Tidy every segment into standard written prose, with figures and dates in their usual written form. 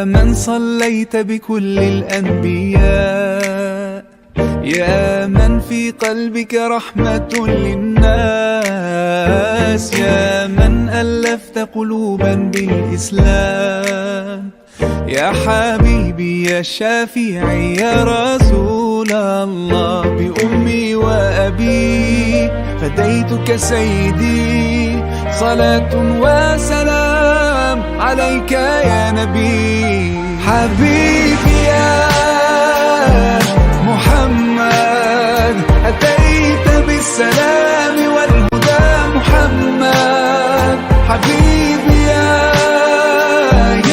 من صليت بكل الأنبياء، يا من في قلبك رحمة للناس، يا من ألفت قلوبا بالإسلام، يا حبيبي يا شافعي يا رسول الله، بأمي وأبي فديتك سيدي، صلاة وسلام عليك يا نبي. حبيبي يا محمد أتيت بالسلام والهدى محمد، حبيبي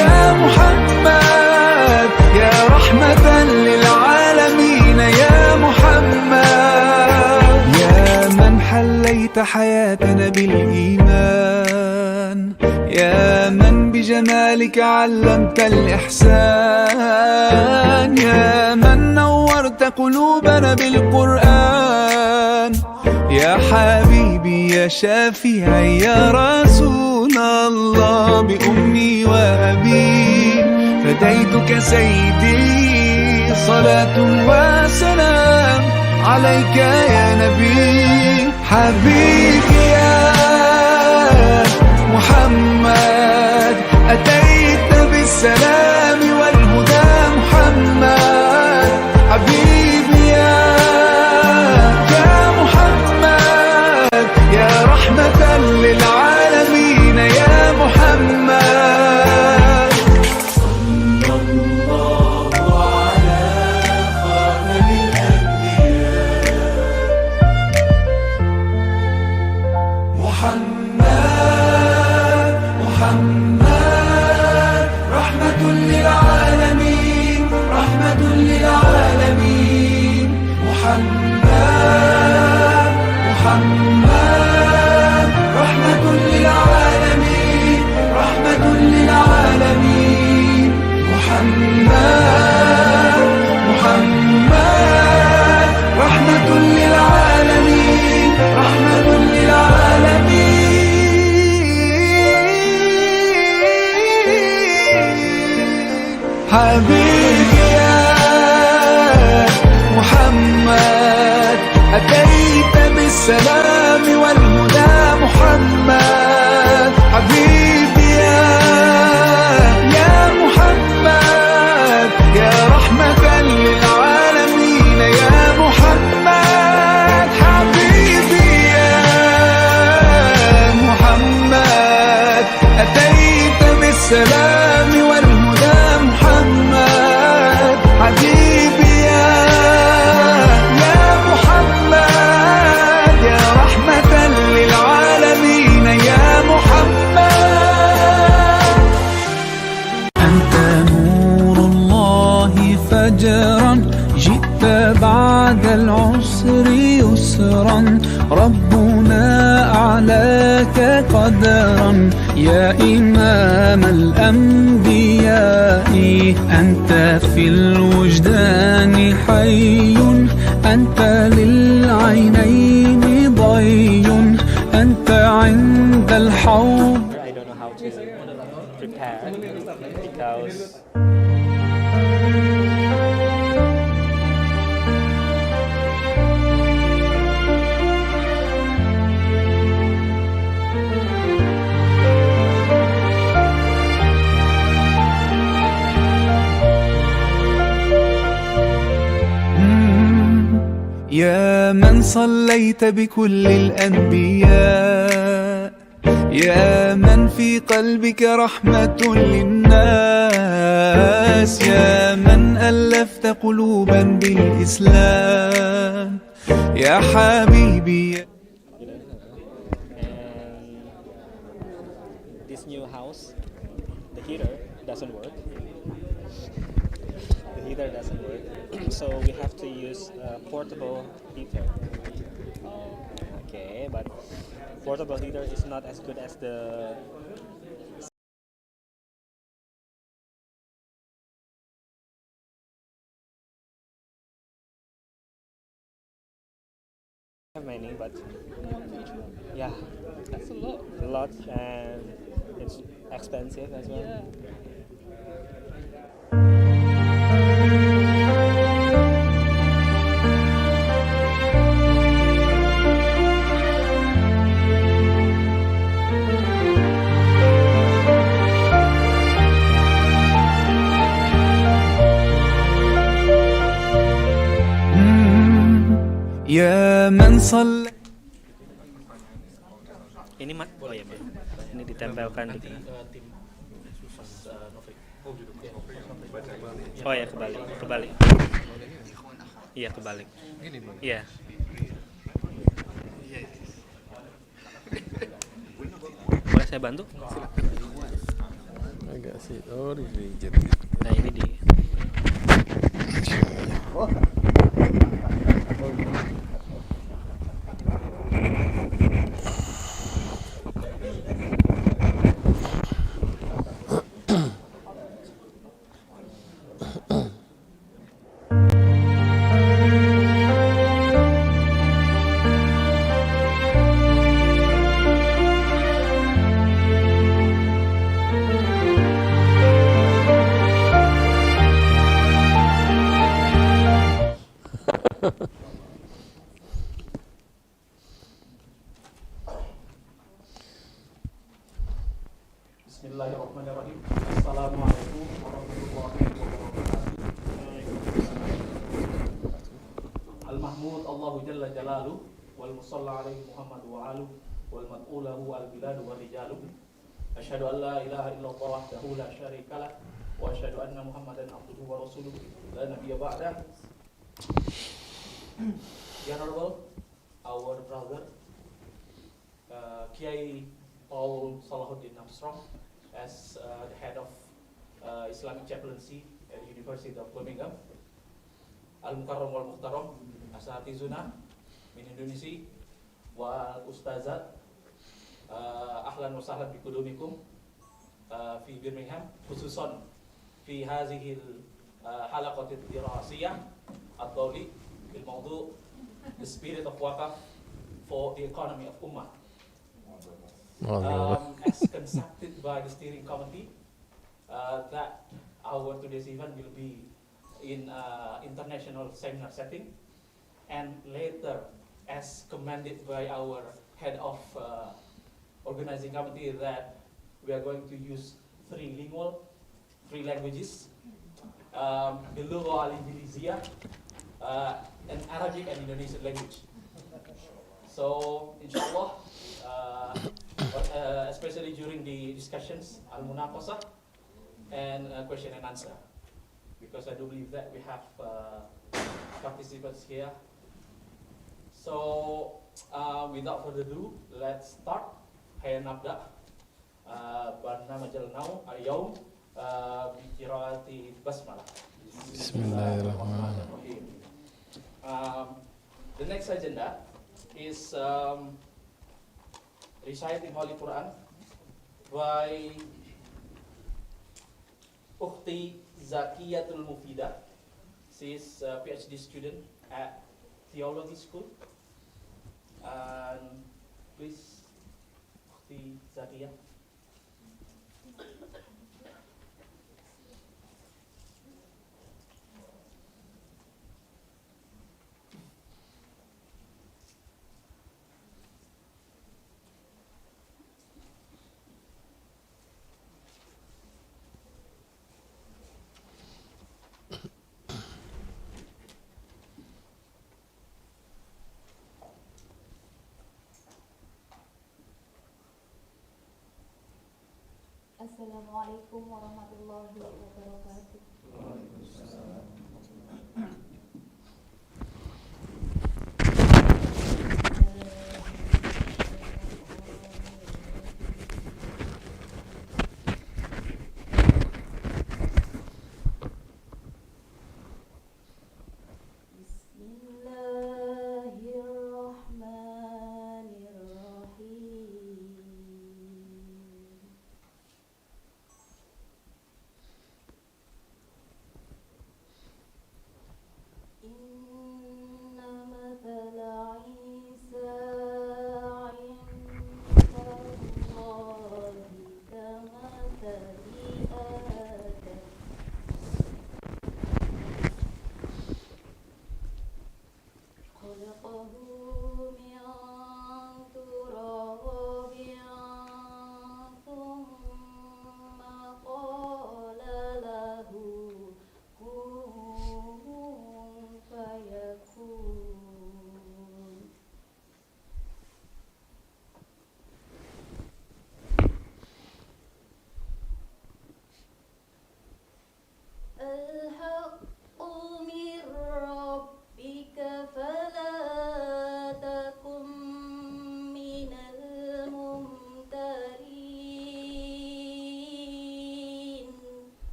يا محمد يا رحمة للعالمين يا محمد، يا من حليت حياتنا بالإيمان، يا من بجمالك علمت الإحسان، يا من نورت قلوبنا بالقرآن، يا حبيبي يا شافعي يا رسول الله، بأمي وأبي فديتك سيدي، صلاة وسلام عليك يا نبي. حبيبي يا محمد أتيت بالسلام والهدى محمد، حبيبي يا محمد يا رحمة للعالمين يا محمد. صلى الله على خاتم الأنبياء محمد رحمة للعالمين، رحمة للعالمين، محمد رحمة للعالمين، رحمة للعالمين، محمد رحمة للعالمين، رحمة للعالمين. حبيبي يا محمد أتيت بالسلام والهدى محمد، حبيبي يا محمد يا رحمة للعالمين يا محمد، حبيبي يا محمد أتيت بالسلام والهدى محمد، حبيبي يا محمد يا رحمة للعالمين يا محمد. أنت نور الله فجرا، جئت بعد العسر يسرا، ربنا أعلاك قدرا يا إمام الأنبياء، أنت في الوجدان حي، أنت للعينين ضي، أنت عند الحوض. I don't know how to prepare because يا من صليت بكل الأنبياء، يا من في قلبك رحمة للناس، يا من ألفت قلوبا بالإسلام، يا حبيبي. this new house, the heater doesn't work. The heater doesn't work, so we have to use a portable heater. Okay, but portable heater is not as good as the have many, but yeah, That's a lot. a lot, and it's expensive as well. Yeah. يا من صلى. Ini mat, oh ya, ini ditempelkan di. Oh ya, kebalik. Iya, kebalik. Iya. Boleh saya bantu? Agak sih, oh digigit. Nah ini di. Bismillahirrahmanirrahim. Assalamualaikum warahmatullahi wabarakatuh. Al-Mahmud Allahu Jalla Jalaluh wal musalla alaihi Muhammad wa alu wal mad'ulahu al-biladu wa rijalu. Asyhadu an la ilaha illallah wahdahu la syarika lah wa asyhadu anna Muhammadan abduhu wa rasuluh la nabiyya ba'dah. Honorable, our brother Kiai Paul Salahuddin Armstrong, as the head of Islamic Chaplaincy at the University of Birmingham, Al-Mukarram wal Muhtaram, Asatizuna min Indonesia, wal Ustazat, ahlan wa sahlan bikudumikum fi Birmingham, khususan fi hazihil halaqatil dirasiyah ad-dawli bil mawdu' the spirit of WAQF for the economy of Ummah. As conducted by the steering committee, that our today's event will be in international seminar setting, and later as commanded by our head of organizing committee that we are going to use three languages, Bilugha al-Indonesia, and Arabic and Indonesian language. So inshallah, especially during the discussions, al-munaqasah and question and answer, because I do believe that we have participants here. So without further ado, let's start. Hayya nabda barnamajal al-yawm bi qiraati basmalah. Bismillahirrahmanirrahim. The next agenda is reciting Holy Quran by Ukhti Zakiyatul Mufidah. She is a PhD student at Theology School. And please, Ukhti Zakiyah. Assalamualaikum warahmatullahi wabarakatuh.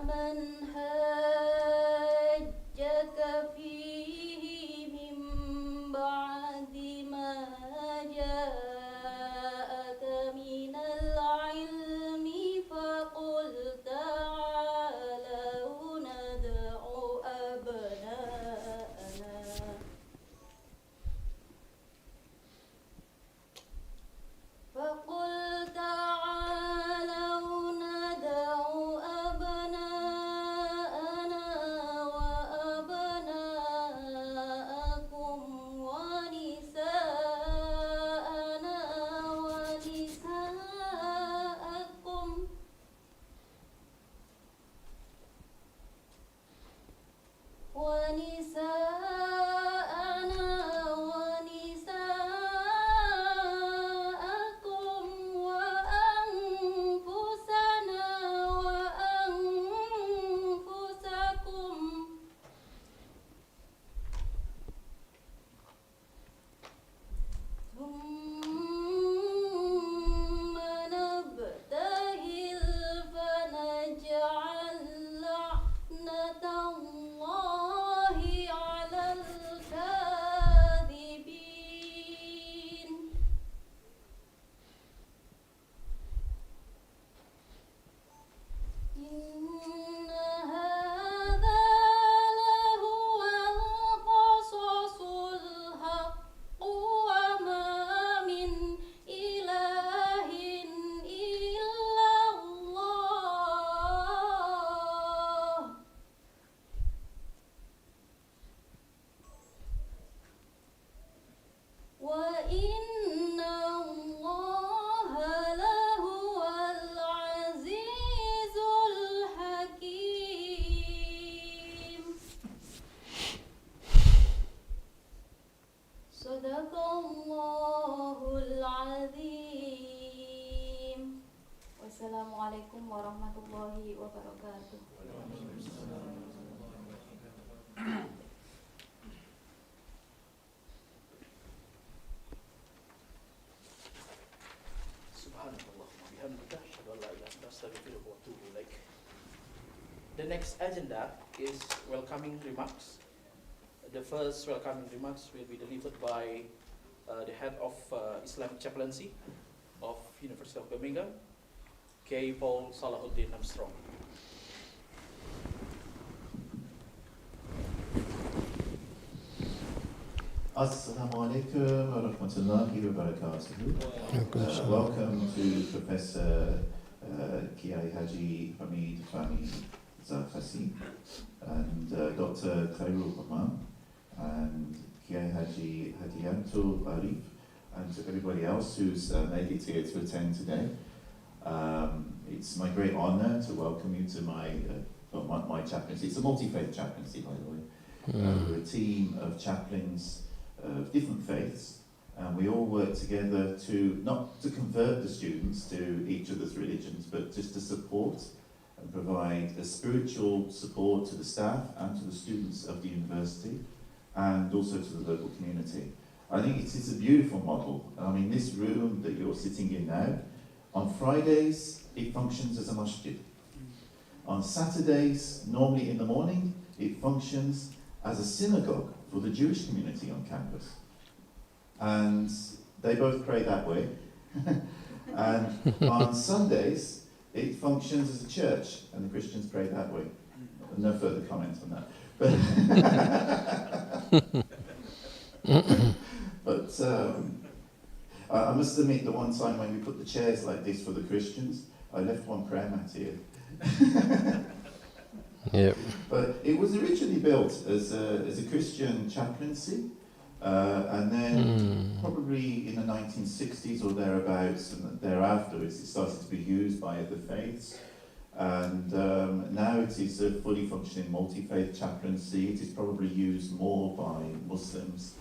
فمن حاجك فيه من بعد ما جاءك من العلم فقل تعالوا ندع أبناءنا فقل تعالوا ندع أبناءنا وأبناءكم ونساءنا ونساءكم ونساءنا ونساءكم وأنفسنا وأنفسكم ثم نبتهل فنجعل لعنة الله على الكاذبين إن هذا لهو القصص الحق وما من إله إلا الله وإن الله لهو العزيز الحكيم صدق الله العظيم والسلام عليكم ورحمة الله وبركاته Subhanallahumma bihamdika, asyhadu an la ilaha illa anta, astaghfiruka wa atubu ilaik. The next agenda is welcoming remarks. The first welcoming remarks will be delivered by the head of Islamic Chaplaincy of University of Birmingham, K.H.Hadiyanto. Assalamu alaikum wa rahmatullahi wa barakatuhu. Welcome to Professor K.H.Hamid, Fahmy, Zarkasyi, and Dr.H.Khoirul, Umam, and K.H.Hadiyanto, Arief, and to everybody else who's made it here to attend today. It's my great honor to welcome you to my chaplaincy. It's a multi-faith chaplaincy, by the way. We're a team of chaplains of different faiths, and we all work together to not to convert the students to each other's religions, but just to support and provide a spiritual support to the staff and to the students of the university, and also to the local community. I think it is a beautiful model. I mean, this room that you're sitting in now, on Fridays it functions as a masjid. On Saturdays, normally in the morning, it functions as a synagogue for the Jewish community on campus. And they both pray that way. And on Sundays, it functions as a church, and the Christians pray that way. No further comment on that. But I must admit, the one time when we put the chairs like this for the Christians, I left one prayer mat here. Yep. But it was originally built as a Christian chaplaincy, and then probably in the 1960s or thereabouts, and thereafter it started to be used by other faiths. And now it is a fully functioning multi-faith chaplaincy. It is probably used more by Muslims,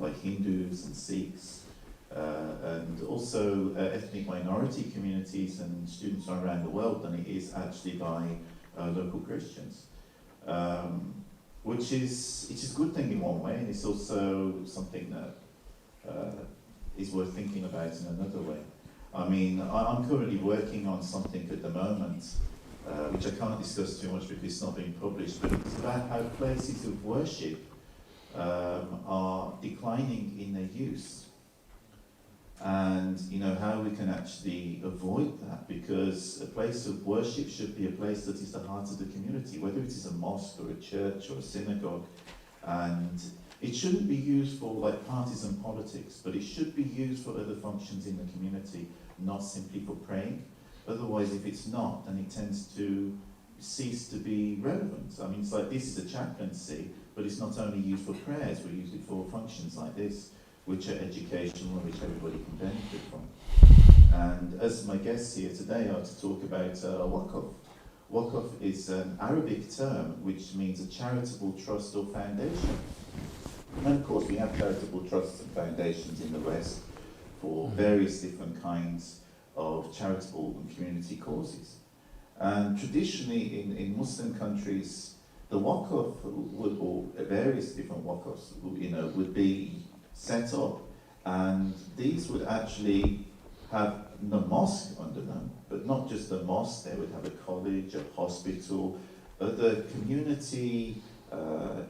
by Hindus and Sikhs, and also ethnic minority communities and students around the world than it is actually by local Christians, which is a good thing in one way, and it's also something that is worth thinking about in another way. I mean, I'm currently working on something at the moment which I can't discuss too much because it's not being published, but it's about how places of worship are declining in their use. And how we can actually avoid that, because a place of worship should be a place that is the heart of the community, whether it is a mosque or a church or a synagogue. And it shouldn't be used for like partisan politics, but it should be used for other functions in the community, not simply for praying. Otherwise, if it's not, then it tends to cease to be relevant. I mean, it's like this is a chaplaincy, but it's not only used for prayers, we use it for functions like this, which are educational and which everybody can benefit from. And as my guests here today are to talk about WAQF. WAQF is an Arabic term which means a charitable trust or foundation. And of course we have charitable trusts and foundations in the West for various different kinds of charitable and community causes. And traditionally in Muslim countries, the WAQF would, or various different WAQFs, would be set up, and these would actually have the mosque under them, but not just the mosque. They would have a college, a hospital, other community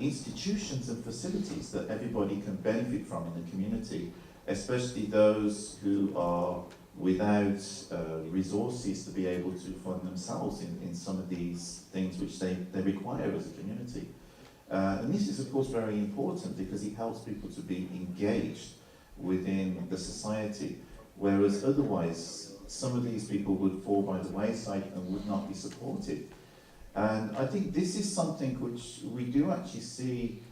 institutions and facilities that everybody can benefit from in the community, especially those who are without resources to be able to fund themselves in some of these things which they require as a community. And this is of course very important because it helps people to be engaged within the society, whereas otherwise some of these people would fall by the wayside and would not be supported. And I think this is something which we do actually see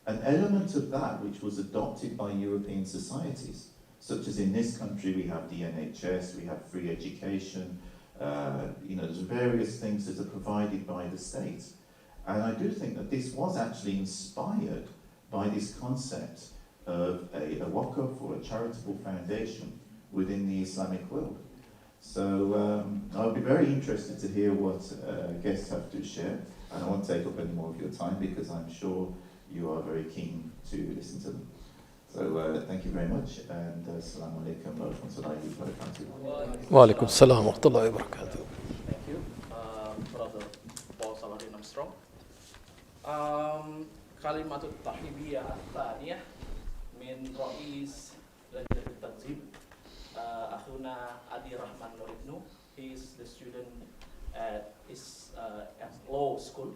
an element of that which was adopted by European societies, such as in this country we have the NHS, we have free education, there's various things that are provided by the state. And I do think that this was actually inspired by this concept of a WAQF or a charitable foundation within the Islamic world. So I'll be very interested to hear what guests have to share, and I won't take up any more of your time because I'm sure you are very keen to listen to them. So thank you very much, and assalamu alaikum wa rahmatullahi wa barakatuh. Wa alaikum assalam wa rahmatullahi wa barakatuh. Thank you, Brother Paul Saladin Armstrong. Kalimatut tahibiyah at-thaniyah min Rais Lajnatul Tanzim, Akhuna Adi Rahman Nuridnu. He is the student at law school.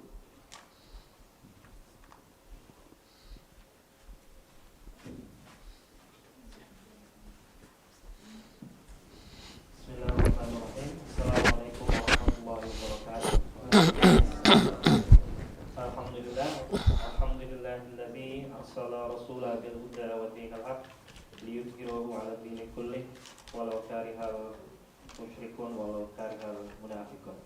Bismillahirrahmanirrahim. Assalamualaikum warahmatullahi wabarakatuh. Alhamdulillahilladzi arsala rasulahu bil huda wa dinil haqq liyudhhirahu 'ala dini kullih walau karihal musyrikun walau karihal munafiqun.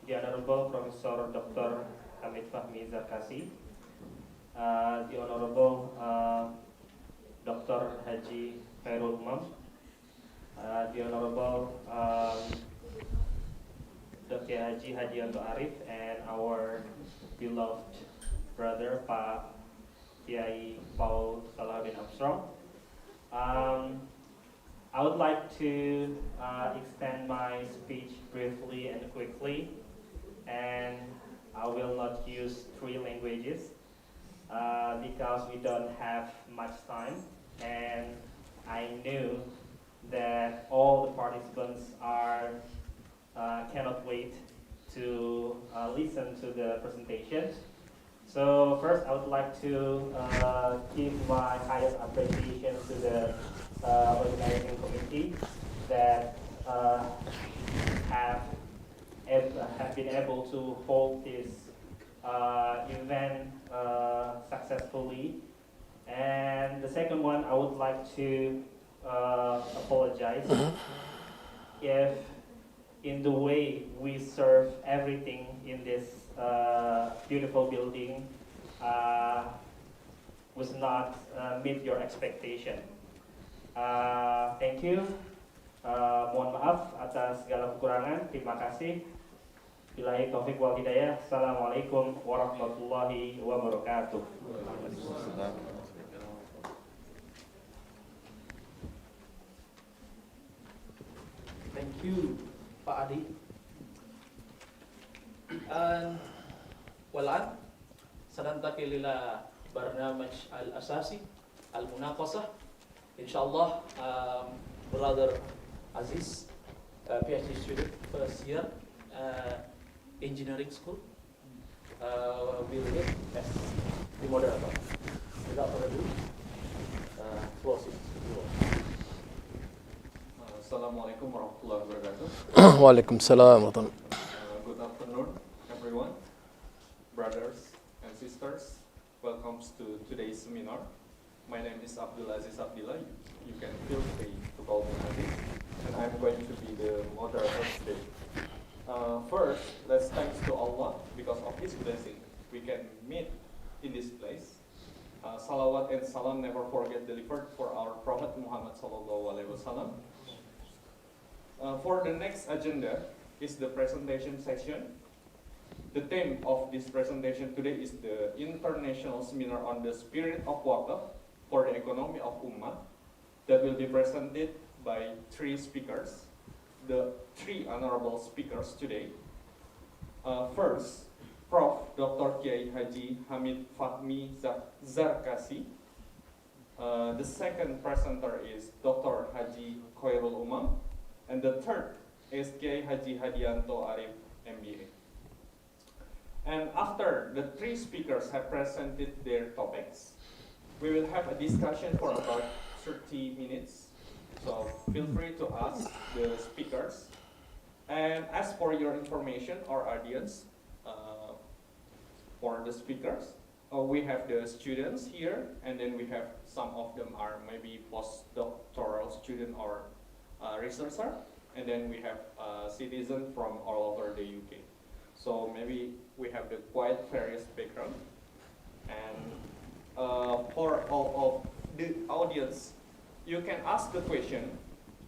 The Honorable Prof.Dr.K.H.Hamid Fahmy Zarkasyi, the Honorable Dr.H.Khoirul Umam, the Honorable Dr.H.Hadiyanto Arief, and our beloved brother Pak Kiai Paul Saladin Armstrong. I would like to extend my speech briefly and quickly, and I will not use 3 languages because we don't have much time, and I knew that all the participants cannot wait to listen to the presentation. So first, I would like to give my highest appreciation to the organizing committee that have been able to hold this event successfully. And the second one, I would like to apologize if in the way we serve everything in this beautiful building was not meet your expectation. Thank you. Mohon maaf atas segala kekurangan. Terima kasih. Billahi taufiq wal hidayah. Assalamualaikum warahmatullahi wabarakatuh. Thank you, Pak Adi. And والآن سننتقل إلى برنامج الأساسي المناقصة. إن شاء الله Brother Aziz, PhD student, first year, engineering school, will lead as the moderator. Without further ado, floor is yours. Assalamualaikum warahmatullahi wabarakatuh. Waalaikumsalam warahmatullahi. Good afternoon, everyone, brothers and sisters. Welcome to today's seminar. My name is Abdul Aziz Abdillah. You can feel free to call me Aziz, and I'm going to be the moderator today. First, let's thanks to Allah because of His blessing. We can meet in this place. Salawat and salam never forget delivered for our Prophet Muhammad sallallahu alaihi wasallam. For the next agenda is the presentation session. The theme of this presentation today is the International Seminar on the Spirit of WAQF for the Economy of Ummah that will be presented by three speakers, the three honorable speakers today. First, Prof.Dr.KH.Hamid Fahmy Zarkasyi. The second presenter is Dr.H.Khoirul Umam. And the third is KH.Hadiyanto Arief, MBA. And after the three speakers have presented their topics, we will have a discussion for about 30 minutes. So feel free to ask the speakers. And as for your information or audience, for the speakers, we have the students here, and then we have some of them are maybe postdoctoral student or researcher, and then we have citizens from all over the UK. So maybe we have the quite various background. And for all of the audience, you can ask the question,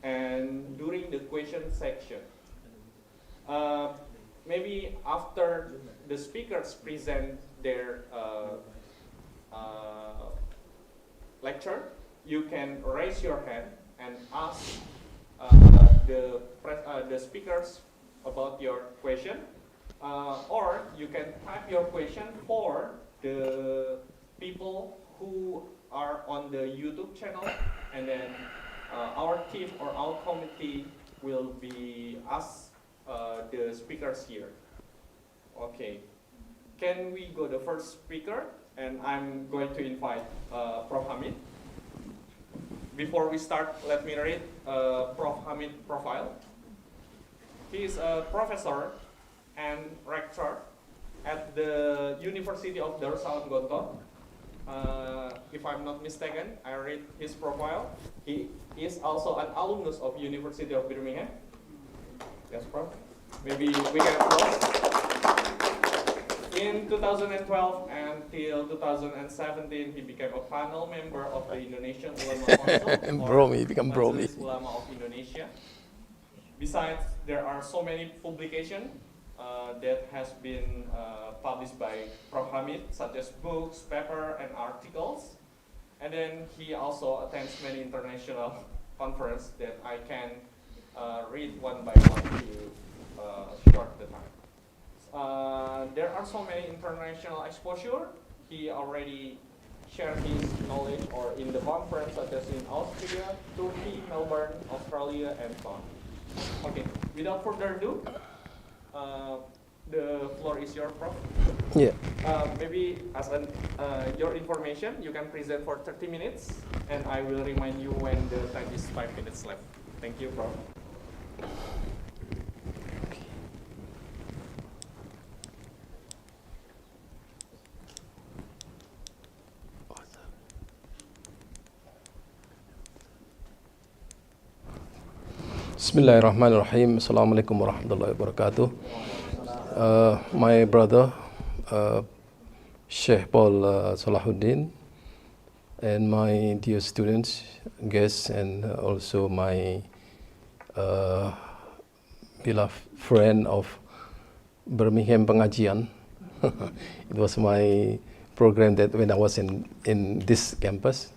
and during the question section, maybe after the speakers present their lecture, you can raise your hand and ask the speakers about your question, or you can type your question for the people who are on the YouTube channel, and then our team or our committee will be ask the speakers here. Okay, can we go the first speaker? And I'm going to invite Prof. Hamid. Before we start, let me read Prof. Hamid's profile. He is a professor and rector at the University of Darussalam, Gontor. If I'm not mistaken, I read his profile. He is also an alumnus of University of Birmingham. Yes, Prof. Maybe we can close. In 2012 until 2017, he became a panel member of the Indonesian Ulama Council. Bromi, become Bromi. Ulama of Indonesia. Besides, there are so many publications that has been published by Prof. Hamid, such as books, paper, and articles. And then he also attends many international conferences that I can read one by one to short the time. There are so many international exposure. He already shared his knowledge or in the conference such as in Austria, Turkey, Melbourne, Australia, and so on. Okay, without further ado, the floor is yours, Prof. Yeah. Maybe as your information, you can present for 30 minutes, and I will remind you when the time is 5 minutes left. Thank you, Prof. Bismillahirrahmanirrahim. Assalamualaikum warahmatullahi wabarakatuh. My brother, Sheikh Paul Salahuddin, and my dear students, guests, and also my beloved friend of Birmingham Pengajian. It was my program that when I was in this campus.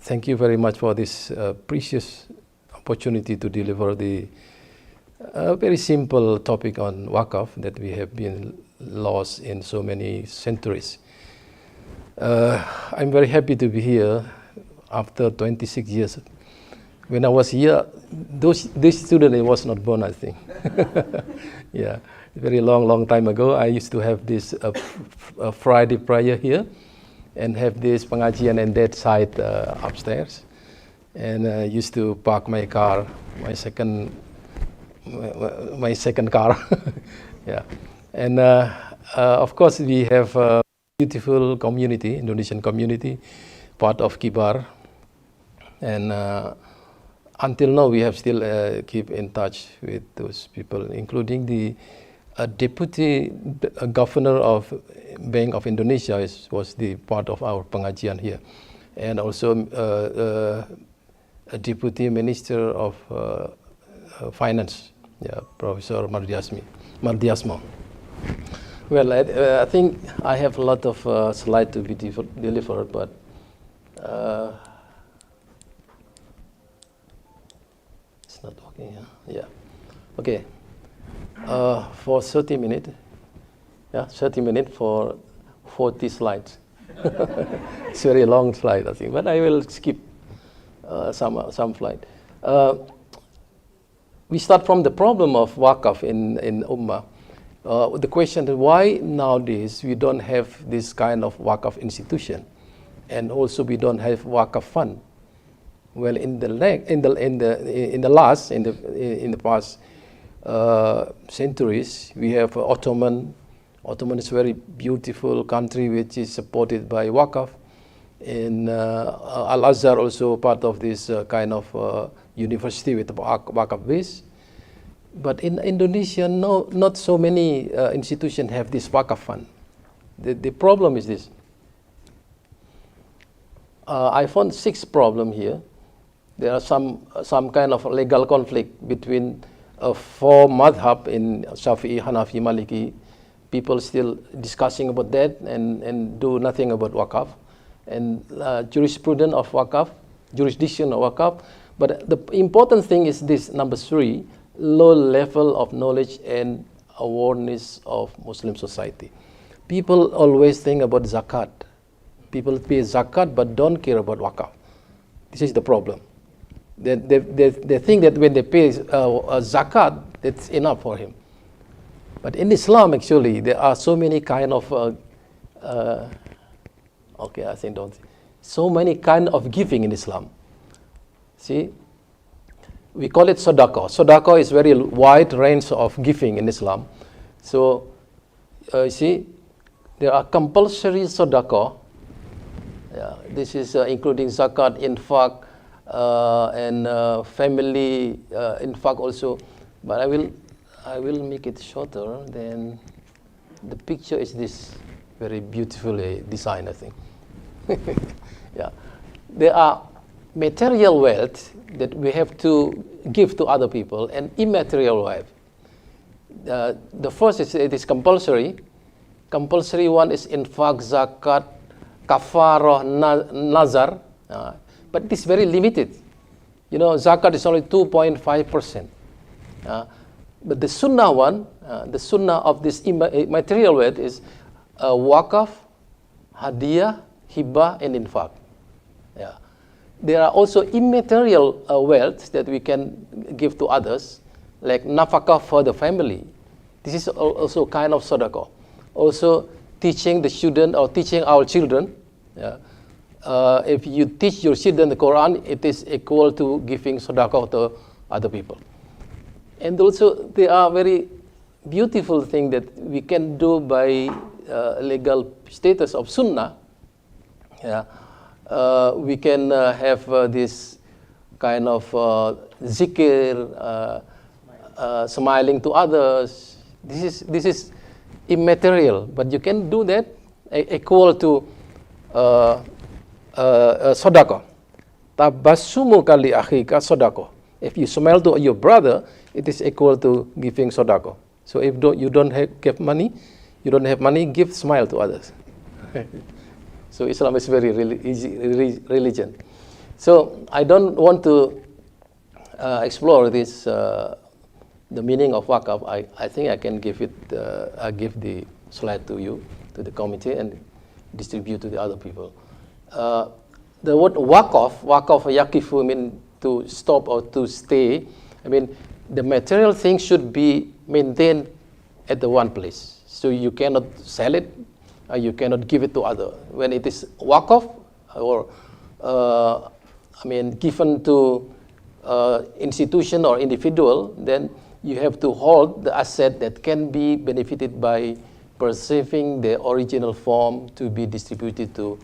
Thank you very much for this precious opportunity to deliver the A very simple topic on WAQF that we have been lost in so many centuries. I'm very happy to be here after 26 years. When I was here, this student was not born, I think. Yeah, very long time ago, I used to have this Friday prayer here and have this pengajian and that side upstairs. And I used to park my car, my second car. Yeah, and of course we have a beautiful community, Indonesian community, part of Kibar, and until now we have still keep in touch with those people, including the deputy governor of Bank of Indonesia was the part of our pengajian here, and also a deputy minister of finance. Yeah, Professor Mardiasmo. Well, I think I have a lot of slides to be delivered, but it's not working. Yeah. Okay. For 30 minutes. Yeah, 30 minutes for 40 slides. It's a very long slide, I think, but I will skip some slide. We start from the problem of WAQF in UMMAH. The question is why nowadays we don't have this kind of WAQF institution, and also we don't have WAQF fund. Well, in the past centuries, we have Ottoman. Ottoman is a very beautiful country which is supported by WAQF. In Al-Azhar also part of this kind of university with WAQF base. But in Indonesia, not so many institutions have this WAQF fund. The problem is this. I found 6 problems here. There are some kind of legal conflict between 4 madhab in Shafi'i, Hanafi, Maliki. People still discussing about that and do nothing about WAQF. And jurisprudence of WAQF, jurisdiction of WAQF. But the important thing is this, number 3, low level of knowledge and awareness of Muslim society. People always think about zakat. People pay zakat but don't care about WAQF. This is the problem. They think that when they pay zakat, that's enough for him. But in Islam, actually, there are so many kind of so many kind of giving in Islam. See, we call it sadaqah. Sadaqah is very wide range of giving in Islam. So, you see, there are compulsory sadaqah. Yeah, this is including zakat, infaq, and family infaq also. But I will make it shorter. Then the picture is this very beautifully designed, I think. Yeah, there are material wealth that we have to give to other people, and immaterial wealth. The first is it is compulsory. Compulsory one is infaq, zakat, kafarah, nazar, but it is very limited. You know, zakat is only 2.5%. But the sunnah one, the sunnah of this material wealth is waqaf, hadiyah, hibah, and infaq. Yeah. There are also immaterial wealth that we can give to others, like nafakah for the family. This is also kind of sadaqah. Also, teaching the student or teaching our children. Yeah. If you teach your children the Quran, it is equal to giving sadaqah to other people. And also, there are very beautiful things that we can do by legal status of sunnah. Yeah. We can have this kind of zikr, smiling to others. This is immaterial, but you can do that equal to sadaqah. Tabassumu kali akhika sadaqah. If you smile to your brother, it is equal to giving sadaqah. So if you don't have money, give smile to others. So Islam is very easy religion. So I don't want to explore this the meaning of WAQF, I think I can give it, I give the slide to you, to the committee, and distribute to the other people. The word WAQF, yaqifu, mean to stop or to stay. I mean, the material thing should be maintained at the one place. So you cannot sell it, you cannot give it to other. When it is WAQF, or given to institution or individual, then you have to hold the asset that can be benefited by preserving the original form to be distributed to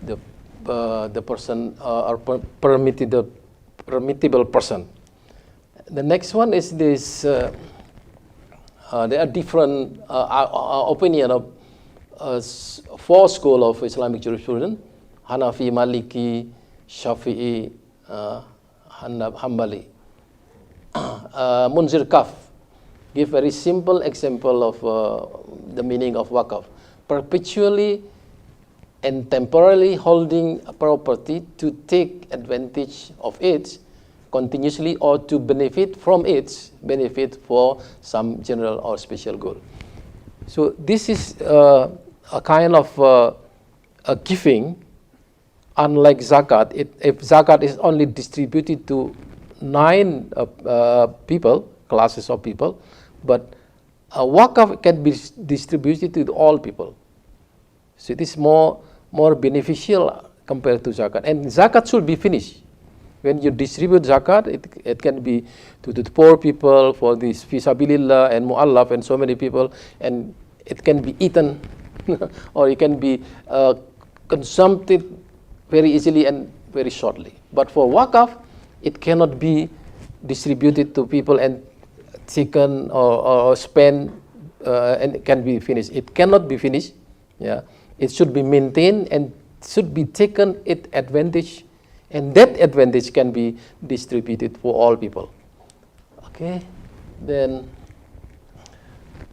the person or permittable person. The next one is this. There are different opinion of 4 schools of Islamic jurisprudence: Hanafi, Maliki, Shafi'i, Hanbali. Munzir Kaf give very simple example of the meaning of WAQF: perpetually and temporarily holding a property to take advantage of it continuously or to benefit from its benefit for some general or special goal. So this is a kind of a giving. Unlike zakat, if zakat is only distributed to 9 people, classes of people, but a WAQF can be distributed to all people. So it is more beneficial compared to zakat. And zakat should be finished. When you distribute zakat, it can be to the poor people, for this fisabilillah and mu'allaf and so many people, and it can be eaten or it can be consumed very easily and very shortly. But for WAQF, it cannot be distributed to people and taken or spent and it can be finished. It cannot be finished. Yeah, it should be maintained and should be taken at advantage, and that advantage can be distributed for all people. Okay, then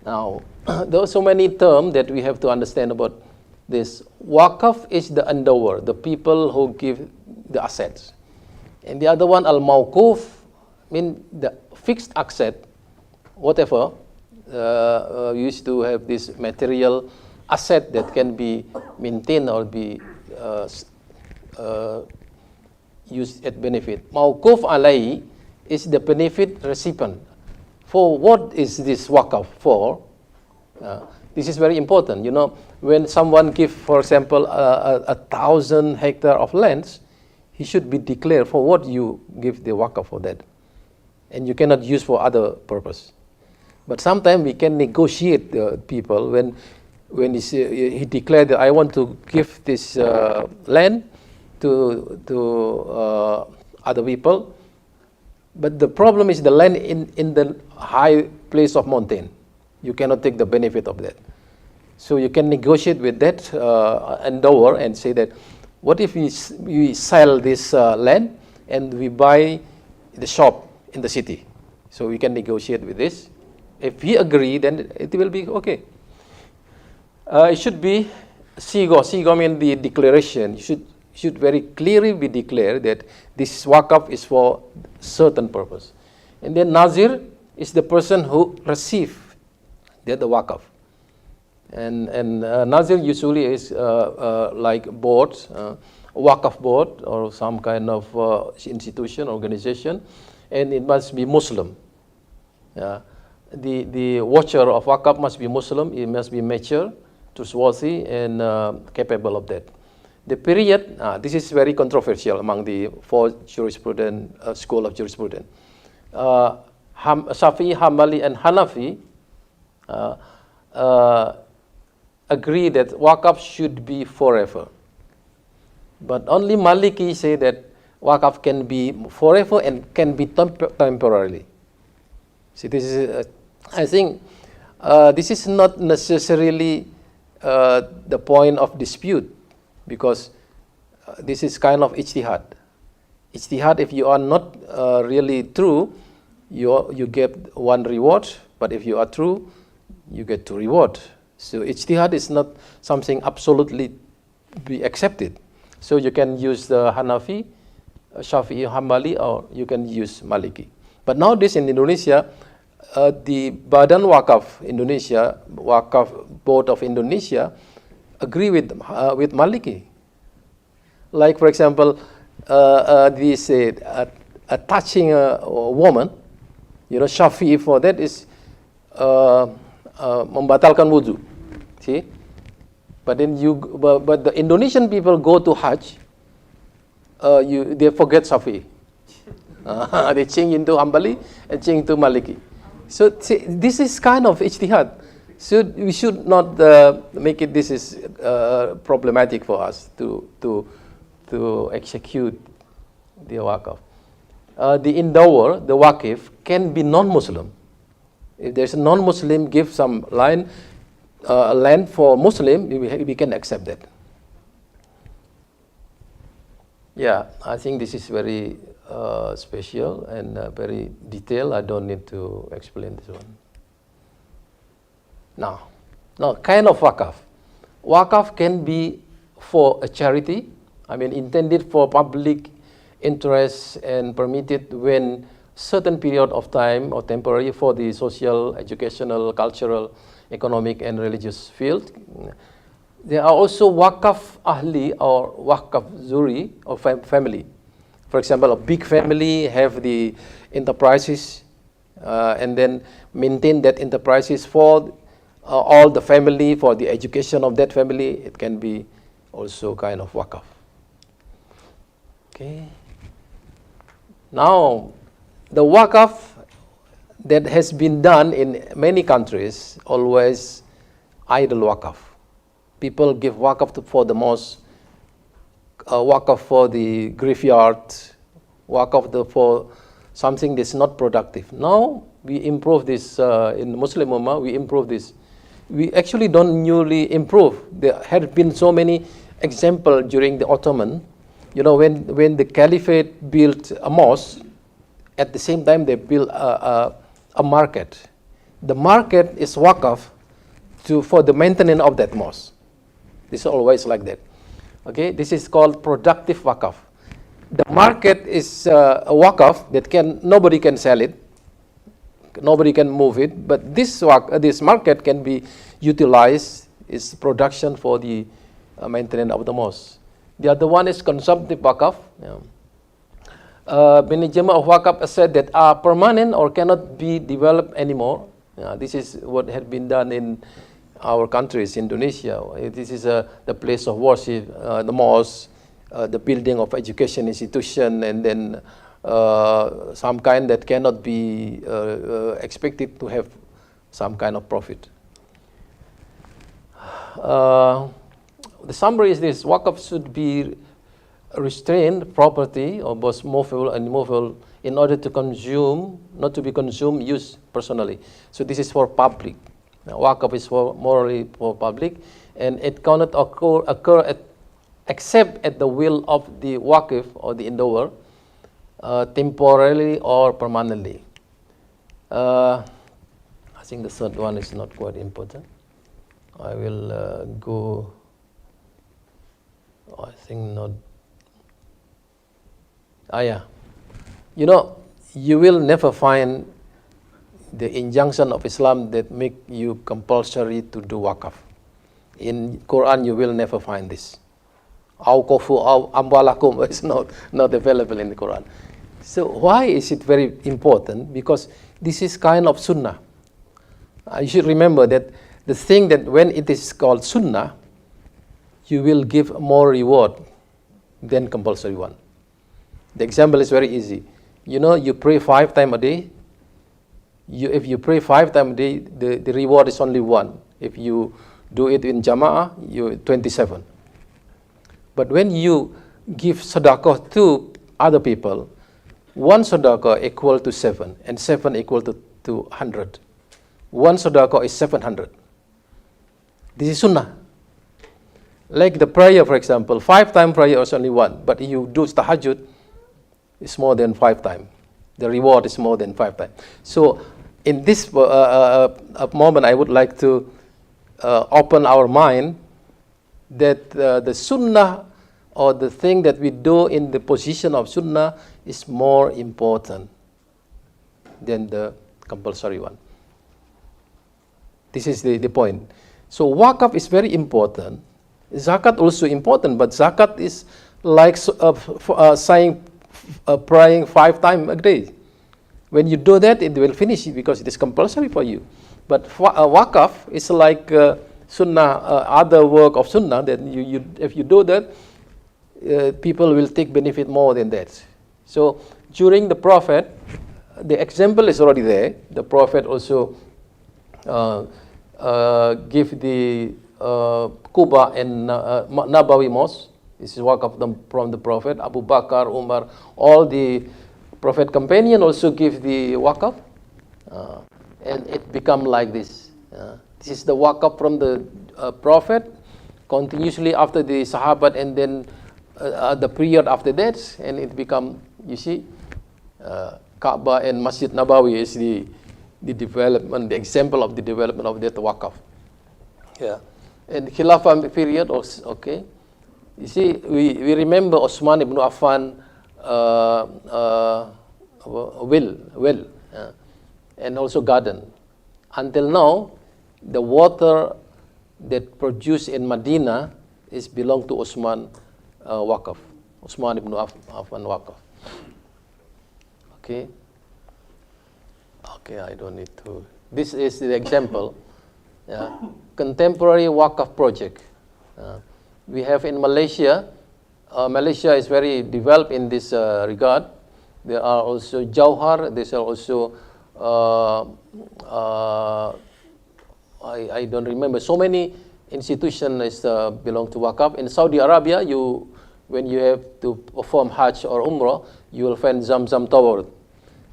now there are so many terms that we have to understand about this. WAQF is the endower, the people who give the assets. And the other one, al-mawquf, mean the fixed asset, whatever, used to have this material asset that can be maintained or be used at benefit. Mawquf alai is the benefit recipient. For what is this WAQF for? This is very important. You know, when someone gives, for example, 1,000 hectares of lands, he should be declared for what you give the WAQF for that. And you cannot use for other purpose. But sometimes we can negotiate the people when he declared that I want to give this land to other people. But the problem is the land in the high place of mountain. You cannot take the benefit of that. So you can negotiate with that endower and say that, what if we sell this land and we buy the shop in the city? So we can negotiate with this. If he agree, then it will be okay. It should be sigo. Sigo means the declaration. You should very clearly be declared that this WAQF is for certain purpose. And then Nazir is the person who receive the WAQF. And Nazir usually is like board, WAQF board or some kind of institution, organization, and it must be Muslim. The watcher of WAQF must be Muslim. It must be mature, trustworthy, and capable of that. The period, this is very controversial among the 4 jurisprudence school of jurisprudence. Shafi'i, Hanbali, and Hanafi agree that WAQF should be forever. But only Maliki say that WAQF can be forever and can be temporarily. See, this is, I think, this is not necessarily the point of dispute, because this is kind of ijtihad. Ijtihad, if you are not really true, you get 1 reward, but if you are true, you get 2 reward. So ijtihad is not something absolutely be accepted. So you can use the Hanafi, Shafi'i, Hanbali, or you can use Maliki. But nowadays in Indonesia, the Badan Wakaf Indonesia, Wakaf Board of Indonesia, agree with Maliki. Like for example, this touching a woman, Syafi'i for that is membatalkan wudu. See, but then but the Indonesian people go to Hajj, they forget Syafi'i. They change into Hanbali and change into Maliki. So see, this is kind of ijtihad. So we should not make it. This is problematic for us to execute the Waqf. The endower, the Waqif, can be non-Muslim. If there's a non-Muslim give some land for Muslim, we can accept that. Yeah, I think this is very special and very detailed. I don't need to explain this one. Now, kind of Waqf. Waqf can be for a charity, intended for public interest and permitted when certain period of time or temporary for the social, educational, cultural, economic and religious field. There are also Waqf Ahli or Waqf Zuri or family. For example, a big family have the enterprises and then maintain that enterprises for all the family, for the education of that family. It can be also kind of Waqf. Okay. Now, the Waqf that has been done in many countries, always idle Waqf. People give Waqf for the mosque, Waqf for the graveyard, Waqf for something that's not productive. Now, we improve this in Muslim Ummah, we improve this. We actually don't newly improve. There had been so many examples during the Ottoman. When the Caliphate built a mosque, at the same time they built a market. The market is Waqf for the maintenance of that mosque. This is always like that. Okay, this is called productive Waqf. The market is a Waqf that nobody can sell it, nobody can move it, but this market can be utilized, its production for the maintenance of the mosque. The other one is consumptive Waqf. Management of Waqf said that are permanent or cannot be developed anymore. This is what had been done in our countries, Indonesia. This is the place of worship, the mosque, the building of education institution, and then some kind that cannot be expected to have some kind of profit. The summary is this: Waqf should be restrained property or both movable and immovable in order to consume, not to be consumed, used personally. So this is for public. Waqf is morally for public, and it cannot occur except at the will of the Waqif or the endower, temporarily or permanently. I think the third one is not quite important. I will go. I think not. Yeah. You will never find the injunction of Islam that make you compulsory to do Waqf. In Quran, you will never find this. Awqafu amwalakum is not available in the Quran. So why is it very important? Because this is kind of sunnah. You should remember that the thing that when it is called sunnah, you will give more reward than compulsory one. The example is very easy. You pray 5 times a day. If you pray 5 times a day, the reward is only 1. If you do it in Jama'ah, you 27. But when you give sadaqah to other people, 1 sadaqah equal to 7, and 7 equal to 100. 1 sadaqah is 700. This is sunnah. Like the prayer, for example, 5 times prayer is only 1, but if you do tahajjud, it's more than 5 times. The reward is more than 5 times. So in this moment, I would like to open our mind that the sunnah or the thing that we do in the position of sunnah is more important than the compulsory one. This is the point. So wakaf is very important. Zakat also important, but zakat is like saying praying 5 times a day. When you do that, it will finish because it is compulsory for you. But wakaf is like sunnah, other work of sunnah that if you do that, people will take benefit more than that. So during the Prophet, the example is already there. The Prophet also give the Quba and Nabawi Mosque. This is wakaf from the Prophet. Abu Bakar, Umar, all the Prophet companion also give the wakaf, and it become like this. This is the wakaf from the Prophet, continuously after the Sahabat, and then the period after that, and it become, you see, Kaaba and Masjid Nabawi is the development, the example of the development of that wakaf. Yeah, and Khilafah period also, okay. You see, we remember Osman ibn Affan well, and also garden. Until now, the water that produced in Medina is belong to Osman Waqf, Osman ibn Affan Waqf. Okay. Okay, I don't need to. This is the example. Yeah. Contemporary Waqf project. We have in Malaysia. Malaysia is very developed in this regard. There are also Jauhar. There are also I don't remember. So many institutions belong to Waqf. In Saudi Arabia, when you have to perform Hajj or Umrah, you will find Zamzam Tower.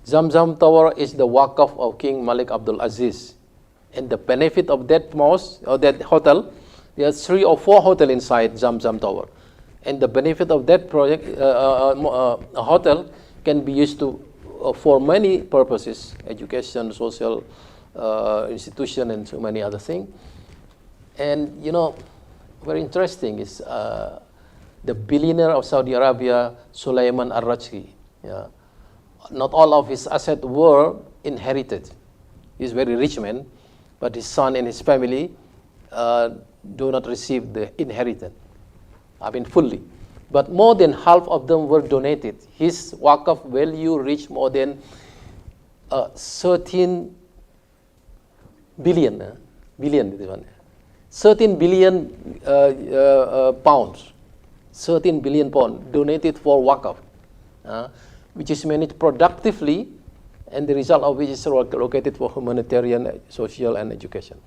Zamzam Tower is the Waqf of King Malik Abdul Aziz. And the benefit of that mosque or that hotel, there are 3 or 4 hotels inside Zamzam Tower. And the benefit of that project, hotel, can be used for many purposes: education, social institution, and so many other things. And very interesting is the billionaire of Saudi Arabia, Sulaiman Al-Rajhi. Yeah. Not all of his assets were inherited. He's a very rich man, but his son and his family do not receive the inheritance. I mean, fully. But more than half of them were donated. His Waqf value reached more than 13 billion. 13 billion pounds. 13 billion pounds donated for Waqf, which is managed productively, and the result of which is allocated for humanitarian, social, and education.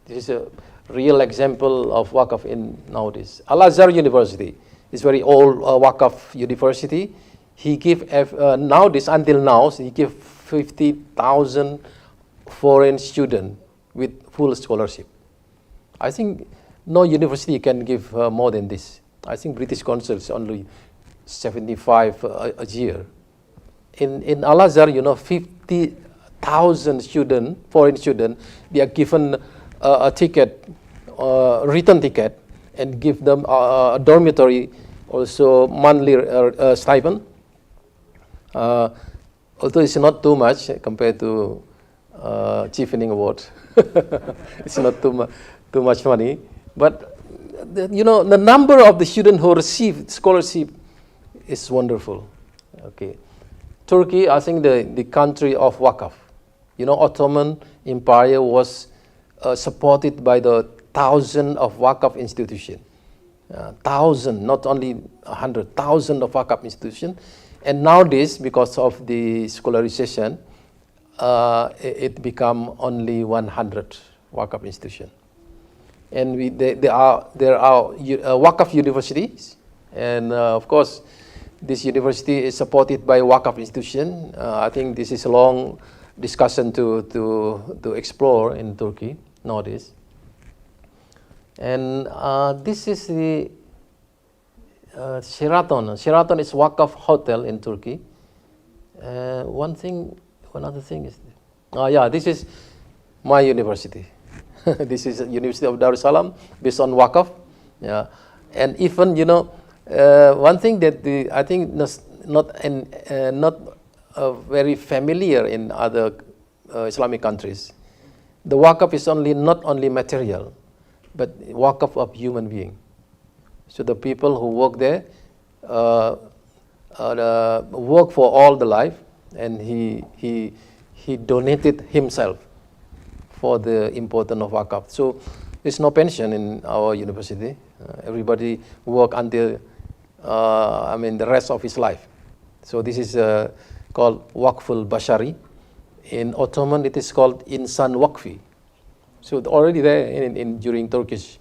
This is a real example of Waqf in nowadays. Al-Azhar University is very old Waqf university. He give nowadays, until now, he give 50,000 foreign students with full scholarship. I think no university can give more than this. I think British Council is only 75 a year. In Al-Azhar, 50,000 students, foreign students, they are given a ticket, return ticket, and give them a dormitory, also monthly stipend. Although it's not too much compared to Chiefening Award. It's not too much money. But, the number of the students who receive scholarship is wonderful. Okay. Turkey, I think the country of Waqf. Ottoman Empire was supported by the thousands of Waqf institutions. Thousand, not only 100,000 of Waqf institutions. And nowadays, because of the scholarization, it become only 100 Waqf institutions. And there are Waqf universities, and of course, this university is supported by Waqf institution. I think this is a long discussion to explore in Turkey nowadays. And this is the Sheraton. Sheraton is Waqf hotel in Turkey. One other thing is, this is my university. This is University of Darussalam, based on Waqf. Yeah, and even one thing that I think not very familiar in other Islamic countries, the WAQF is not only material, but WAQF of human being. So the people who work there work for all the life, and he donated himself for the importance of WAQF. So there's no pension in our university. Everybody work until the rest of his life. So this is called Waqful Bashari. In Ottoman, it is called Insan Waqfi. So already there during Turkish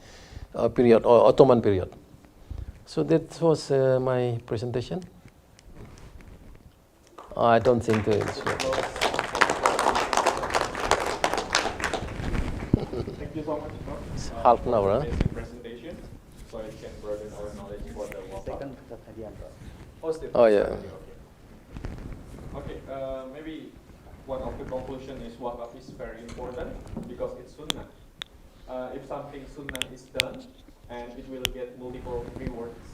period or Ottoman period. So that was my presentation. I don't think it's. Thank you so much, Prof. It's half an hour, huh? Amazing presentation, so it can broaden our knowledge for the WAQF. Second, Dr.H.Hadiyanto. Oh, yeah. Okay, maybe one of the conclusion is WAQF is very important because it's sunnah. If something sunnah is done, and it will get multiple rewards,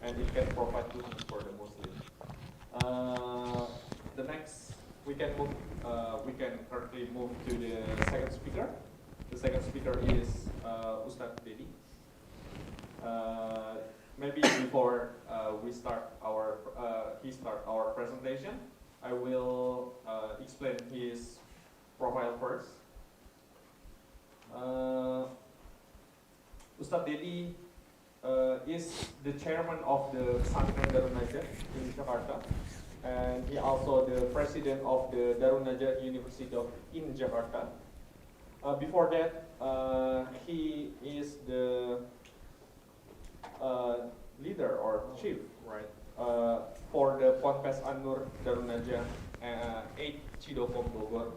and it can provide goodness for the Muslim. The next, we can currently move to the second speaker. The second speaker is Ustadz Dedi. Maybe before he start our presentation, I will explain his profile first. Ustadz Dedi is the chairman of the Pesantren Darunnajah in Jakarta, and he also the president of the Darunnajah University in Jakarta. Before that, he is the leader or chief, right, for the Ponpes An-Nur Darunnajah 8 Cidokom Bogor.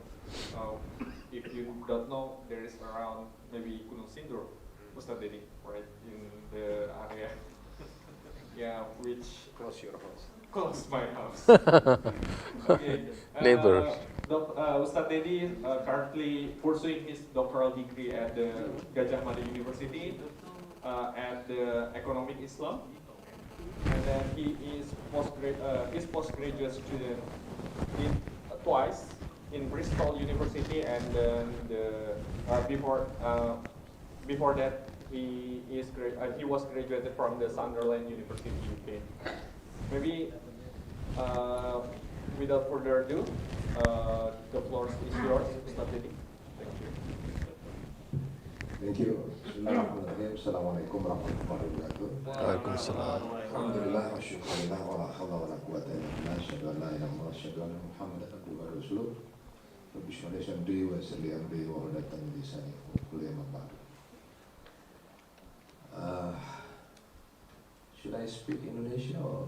If you don't know, there is around maybe Gunung Sindur, Ustadz Dedi, right, in the area. Yeah, which Close your house. close my house. Okay. Neighbor. Ustadz Dedi currently pursuing his doctoral degree at the Gajah Mada University at the Economic Islam, and then he is postgraduate student twice in Bristol University, and then before that he was graduated from the Sunderland University, UK. Maybe without further ado, the floor is yours, Ustadz Dedi. Thank you. Thank you. Bismillahirrahmanirrahim. Assalamualaikum warahmatullahi wabarakatuh. Waalaikumsalam. Alhamdulillah wa syukurillah wa la hawla wa la quwwata illa billah. Asyhadu an la ilaha illallah wa asyhadu anna Muhammadan abduhu wa rasuluh. Rabbi shrah li sadri wa yassir li amri wa hlul 'uqdatam min lisani yafqahu qawli. Amma ba'd. Should I speak Indonesia or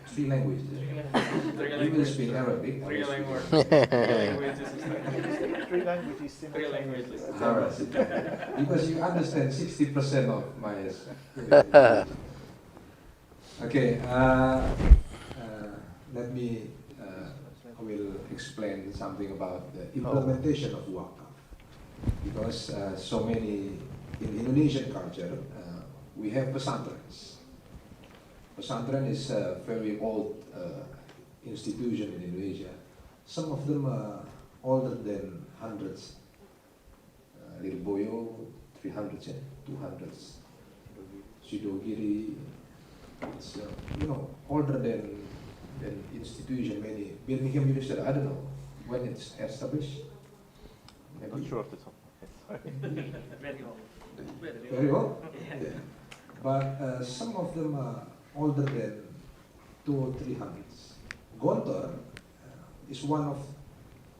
three languages? You will speak Arabic. Three languages. Three languages. Alright. Because you understand 60% of my. Okay. Let me. I will explain something about the implementation of WAQF, because so many in Indonesian culture we have pesantrens. Pesantren is a very old institution in Indonesia. Some of them are older than hundreds. Little Boyo, 300s, 200s. Sidogiri, it's older than institution. Many Birmingham University. I don't know when it's established. Maybe. Not sure of the top. Very old. Yeah. But some of them are older than 200 or 300s. Gontor is one of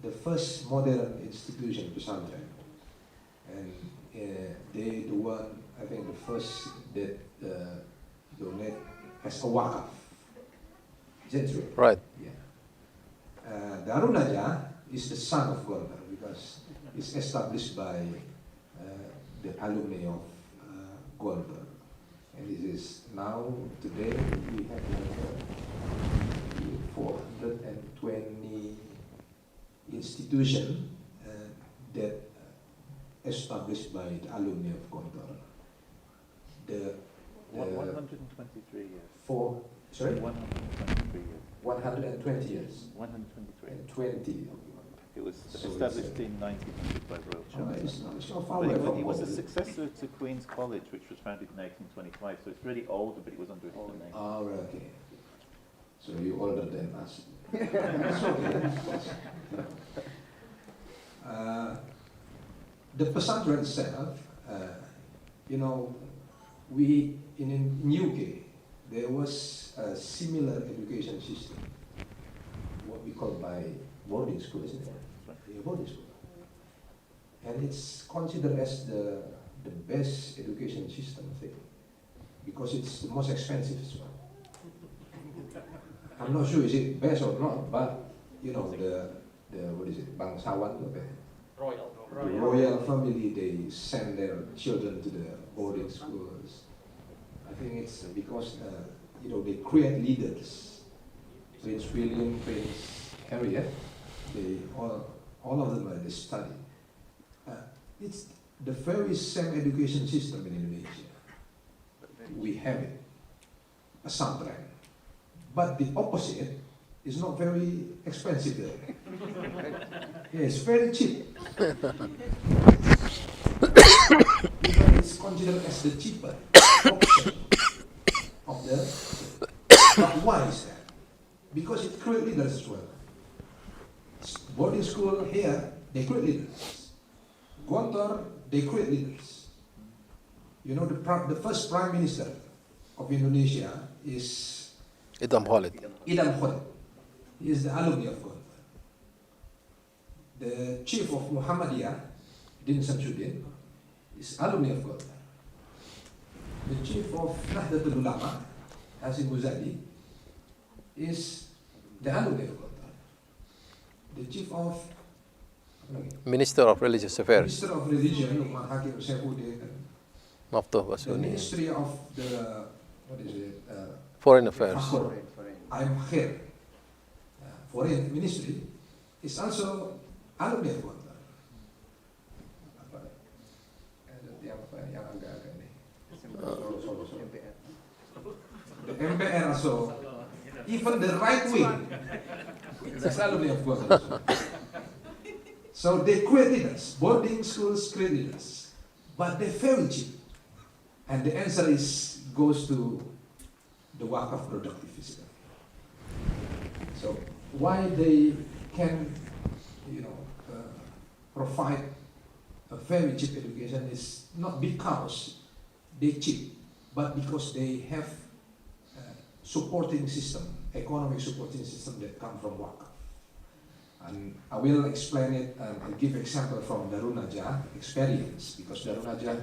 the first modern institution Pesantren, and they the one, I think, the first that donate as a WAQF. Is that true? Right. Yeah. Darunnajah is the son of Gontor because it's established by the alumni of Gontor. And this is now, today, we have 420 institutions that established by the alumni of Gontor. The 123 years. Sorry? 123 years. 120 years. 123. And 20. It was So established it's, in 1900 by Royal it's Chancellor. not far But away from it was the Bonded. successor to Queen's College, which was founded in 1825, so it's really older, but it was under a different name. Oh, okay. So you're older than us. That's okay. The Pesantren itself, you know, we in UK there was a similar education system, what we call by boarding school, isn't it? Yeah, boarding school, and it's considered as the best education system, I think, because it's the most expensive as well. I'm not sure is it best or not, but you know the what is it, bangsawan, the royal family, they send their children to the boarding schools. I think it's because you know they create leaders. Prince William, Prince Harry, they all of them they study. It's the very same education system in Indonesia. We have it, pesantren. But the opposite is not very expensive there. Yeah, it's very cheap. It's considered as the cheaper option of the. But why is that? Because it creates leaders as well. Boarding school here, they create leaders. Gontor, they create leaders. You know, the first Prime Minister of Indonesia is Khoirul. Khoirul. He is the alumni of Gontor. The chief of Muhammadiyah, Din Samsudin, is alumni of Gontor. The chief of Nahdlatul Ulama, Hasim Muzadi, is the alumni of Gontor. The chief of Minister of Religious Affairs. Minister of Religion, Umar Hakim Saifuddin, Maftuh the Basuni. Ministry of the what is it? Foreign Affairs. I'm here. Foreign Ministry is also alumni of Gontor. Yang agak-agak ini. The MPR also, even the right wing, that's alumni of Gontor. So they create leaders, boarding schools create leaders, but they're very cheap. And the answer is goes to the WAQF productive system. So why they can, you know, provide a very cheap education is not because they cheap, but because they have supporting system, economic supporting system that come from WAQF. And I will explain it and give example from Darunnajah experience, because Darunnajah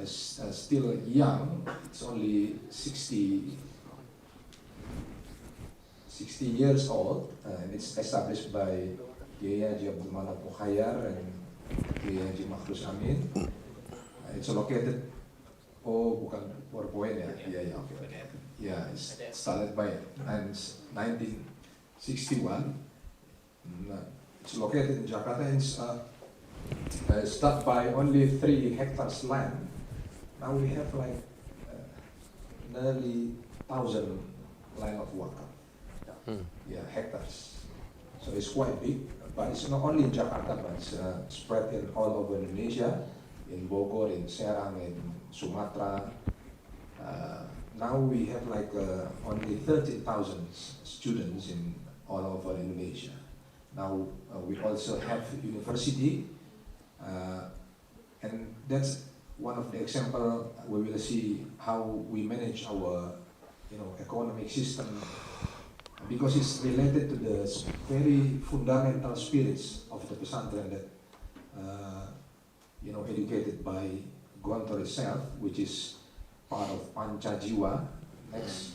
is still young. It's only 60 years old, and it's established by KH.Hadiyanto and KH.Khoirul. It's located, bukan PowerPoint ya? Yeah, okay. Yeah, it's started by 1961. It's located in Jakarta. It's started by only 3 hectares land. Now we have like nearly 1,000 land of WAQF. Yeah, hectares. So it's quite big, but it's not only in Jakarta, but it's spread in all over Indonesia, in Bogor, in Serang, in Sumatra. Now we have like only 30,000 students in all over Indonesia. Now we also have university, and that's one of the example we will see how we manage our, you know, economic system, because it's related to the very fundamental spirits of the pesantren that you know, educated by Gontor itself, which is part of Pancajiwa. Next,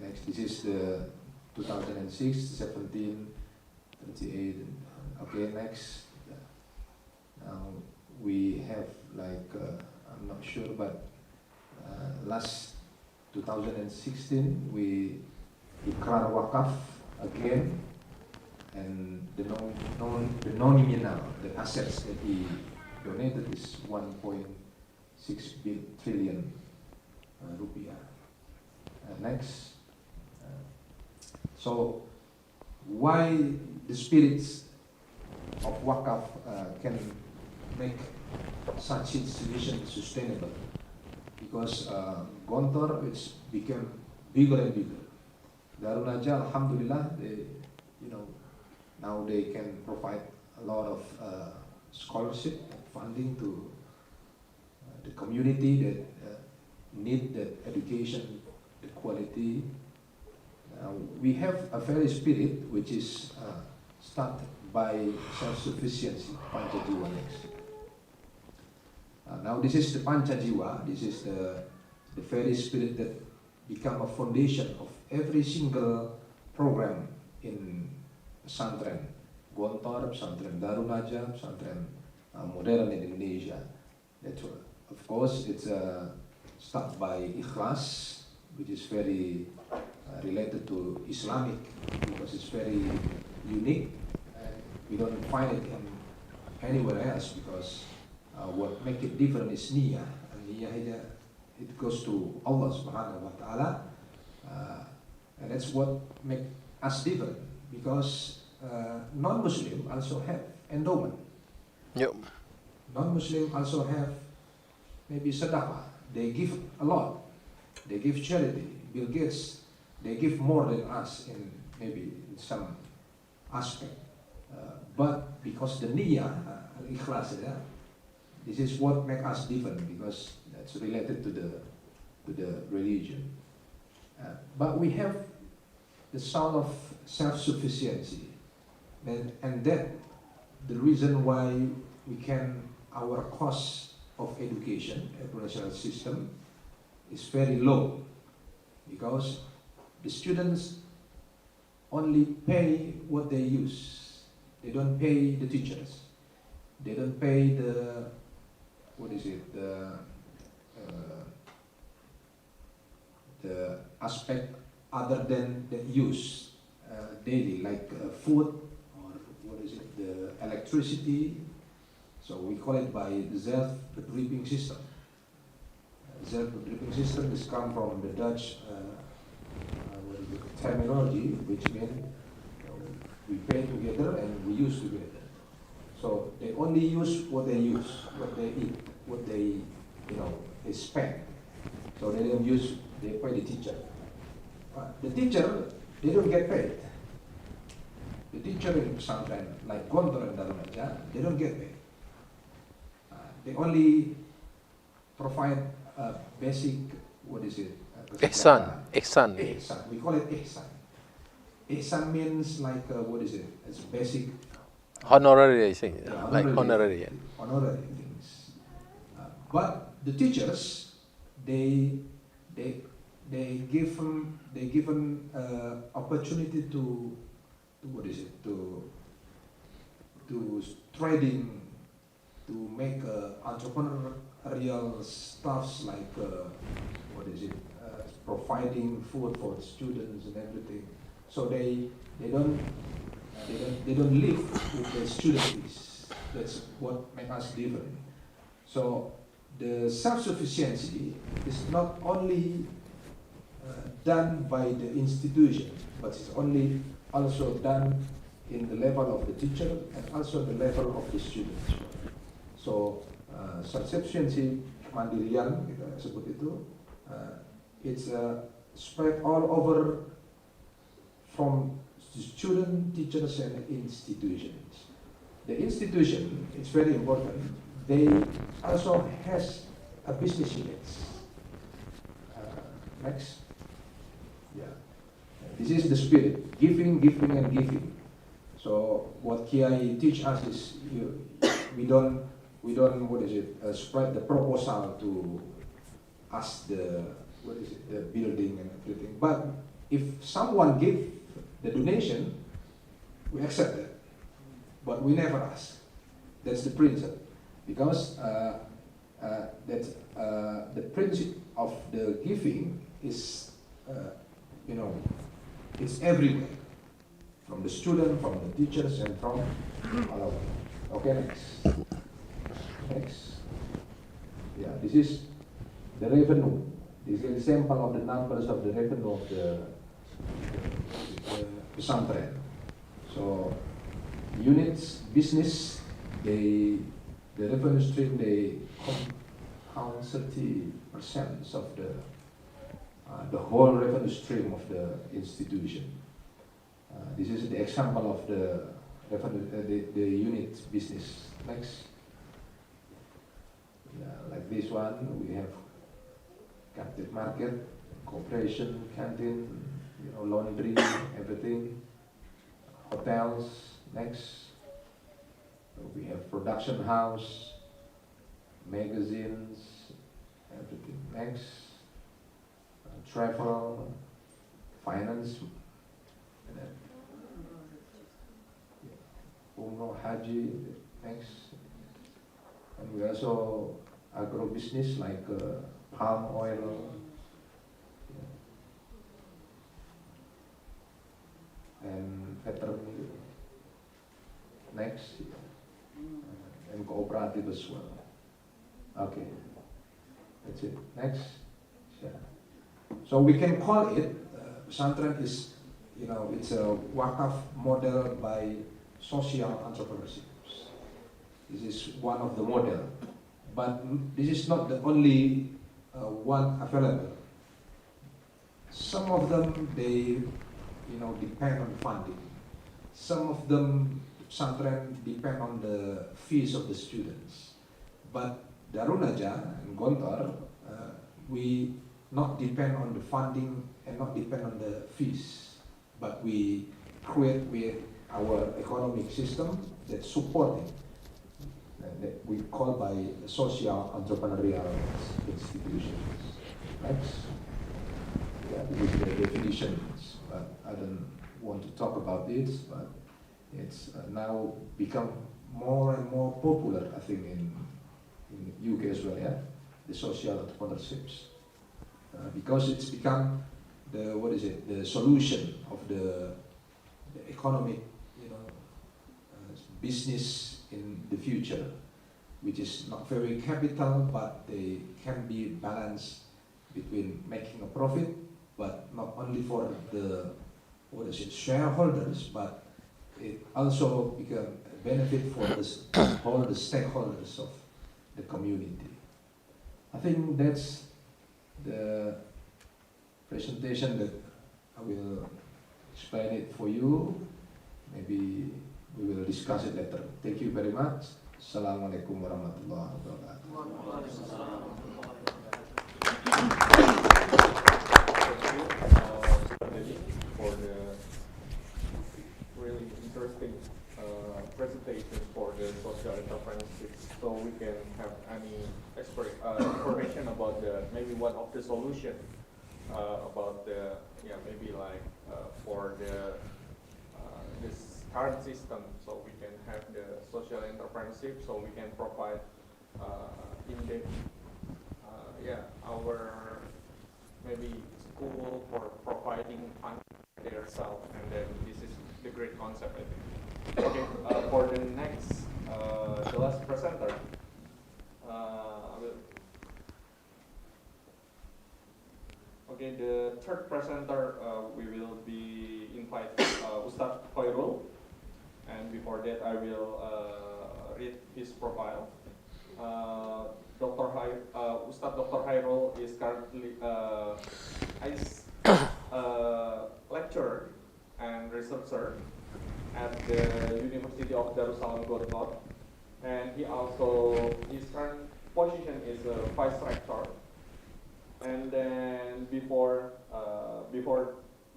next. This is the 2006, 17, 38. Okay, next. Now we have like I'm not sure, but last 2016 we declare WAQF again, and the nominal, the assets that he donated is 1.6 trillion rupiah. Next. So why the spirits of WAQF can make such institution sustainable. Because Gontor, it's became bigger and bigger. Darunnajah, alhamdulillah, they, now they can provide a lot of scholarship funding to the community that need that education, the quality. We have a very spirit which is started by self-sufficiency, Pancajiwa next. Now this is the Pancajiwa, this is the very spirit that become a foundation of every single program in Pesantren Gontor, Pesantren Darunnajah, Pesantren modern in Indonesia. That's what, of course, it's started by Ikhlas, which is very related to Islamic, because it's very unique. We don't find it in anywhere else, because what makes it different is Niyah. And Niyah, it goes to Allah subhanahu wa ta'ala. And that's what makes us different, because non-Muslim also have endowment. Yep. Non-Muslim also have maybe sadaqah. They give a lot. They give charity. Bill Gates, they give more than us in maybe in some aspect. But because the niyyah, al-ikhlas, this is what makes us different, because that's related to the religion. But we have the sound of self-sufficiency, and that the reason why we can, our cost of education, educational system, is very low, because the students only pay what they use. They don't pay the teachers. They don't pay the, the aspect other than the use daily, like food, or the electricity. So we call it by the zelfbedrijving system. Zelfbedrijving system is come from the Dutch terminology, which means we pay together and we use together. So they only use what they use, what they eat, what they, they spend. So they don't use, they pay the teacher. The teacher, they don't get paid. The teacher in Pesantren, like Gontor and Darunnajah, they don't get paid. They only provide a basic, Ihsan. Ihsan. We call it Ihsan. Ihsan means like, it's basic. Honorary, I think. Yeah, Like honorary. Honorary things. But the teachers, they give them opportunity to trading, to make entrepreneurial stuffs like providing food for the students and everything. So they don't live with the students. That's what makes us different. So the self-sufficiency is not only done by the institution, but it's also done in the level of the teacher and also the level of the students. So self-sufficiency, kemandirian, kita sebut itu, it's spread all over from student, teachers, and institutions. The institution, it's very important, they also has a business units. Next. Yeah. This is the spirit, giving, giving, and giving. So what Kiai teach us is we don't spread the proposal to ask the building and everything. But if someone give the donation, we accept it, but we never ask. That's the principle, because the principle of the giving is, it's everywhere, from the student, from the teachers, and from all of them. Okay, next. Next. Yeah, this is the revenue. This is an example of the numbers of the revenue of the Pesantren. So units business, the revenue stream they compound 30% of the whole revenue stream of the institution. This is the example of the revenue, the unit business. Next. Like this one, we have captive market, cooperation, canteen, laundry, everything, hotels. Next, we have production house, magazines, everything. Next, travel, finance, and then Umrah, Haji. Next, and we also agro business like palm oil, and veterinary. Next, and cooperative as well. Okay, that's it. Next, yeah. So we can call it Pesantren is, it's a WAQF model by social entrepreneurship. This is one of the model, but this is not the only one available. Some of them they depend on funding. Some of them Pesantren depend on the fees of the students. But Darunnajah and Gontor, we not depend on the funding and not depend on the fees, but we create with our economic system that supporting that we call by social entrepreneurial institutions. Next. Yeah, this is the definitions, but I don't want to talk about this, but it's now become more and more popular, I think, in UK as well, yeah, the social entrepreneurships, because it's become the solution of the economic, business in the future, which is not very capital, but they can be balanced between making a profit, but not only for the shareholders, but it also become a benefit for all the stakeholders of the community. I think that's the presentation that I will explain it for you. Maybe we will discuss it later. Thank you very much. Assalamualaikum warahmatullahi wabarakatuh. For the really interesting presentation for the social entrepreneurship, so we can have any information about maybe one of the solution about the maybe like for this current system, so we can have the social entrepreneurship, so we can provide in the our maybe school for providing fund themselves, and then this is the great concept, I think. Okay, for the next, the last presenter, okay, the third presenter, we will be invite Dr.H.Khoirul, and before that I will read his profile. Dr.H.Khoirul is currently lecturer and researcher at the University of Darussalam, Gontor, and his current position is vice rector. And then before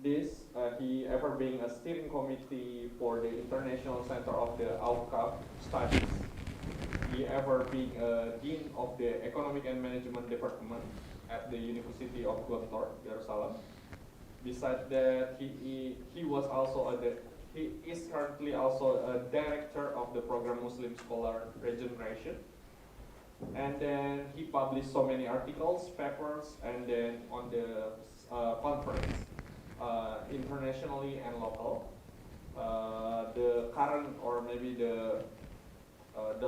this, he ever being a steering committee for the International Center of the WAQF Studies. He ever being a dean of the Economic and Management Department at the University of Gontor, Darussalam. Besides that, he is currently also a director of the program Muslim Scholar Regeneration. And then he published so many articles, papers, and then on the conference, internationally and local. The current, or maybe the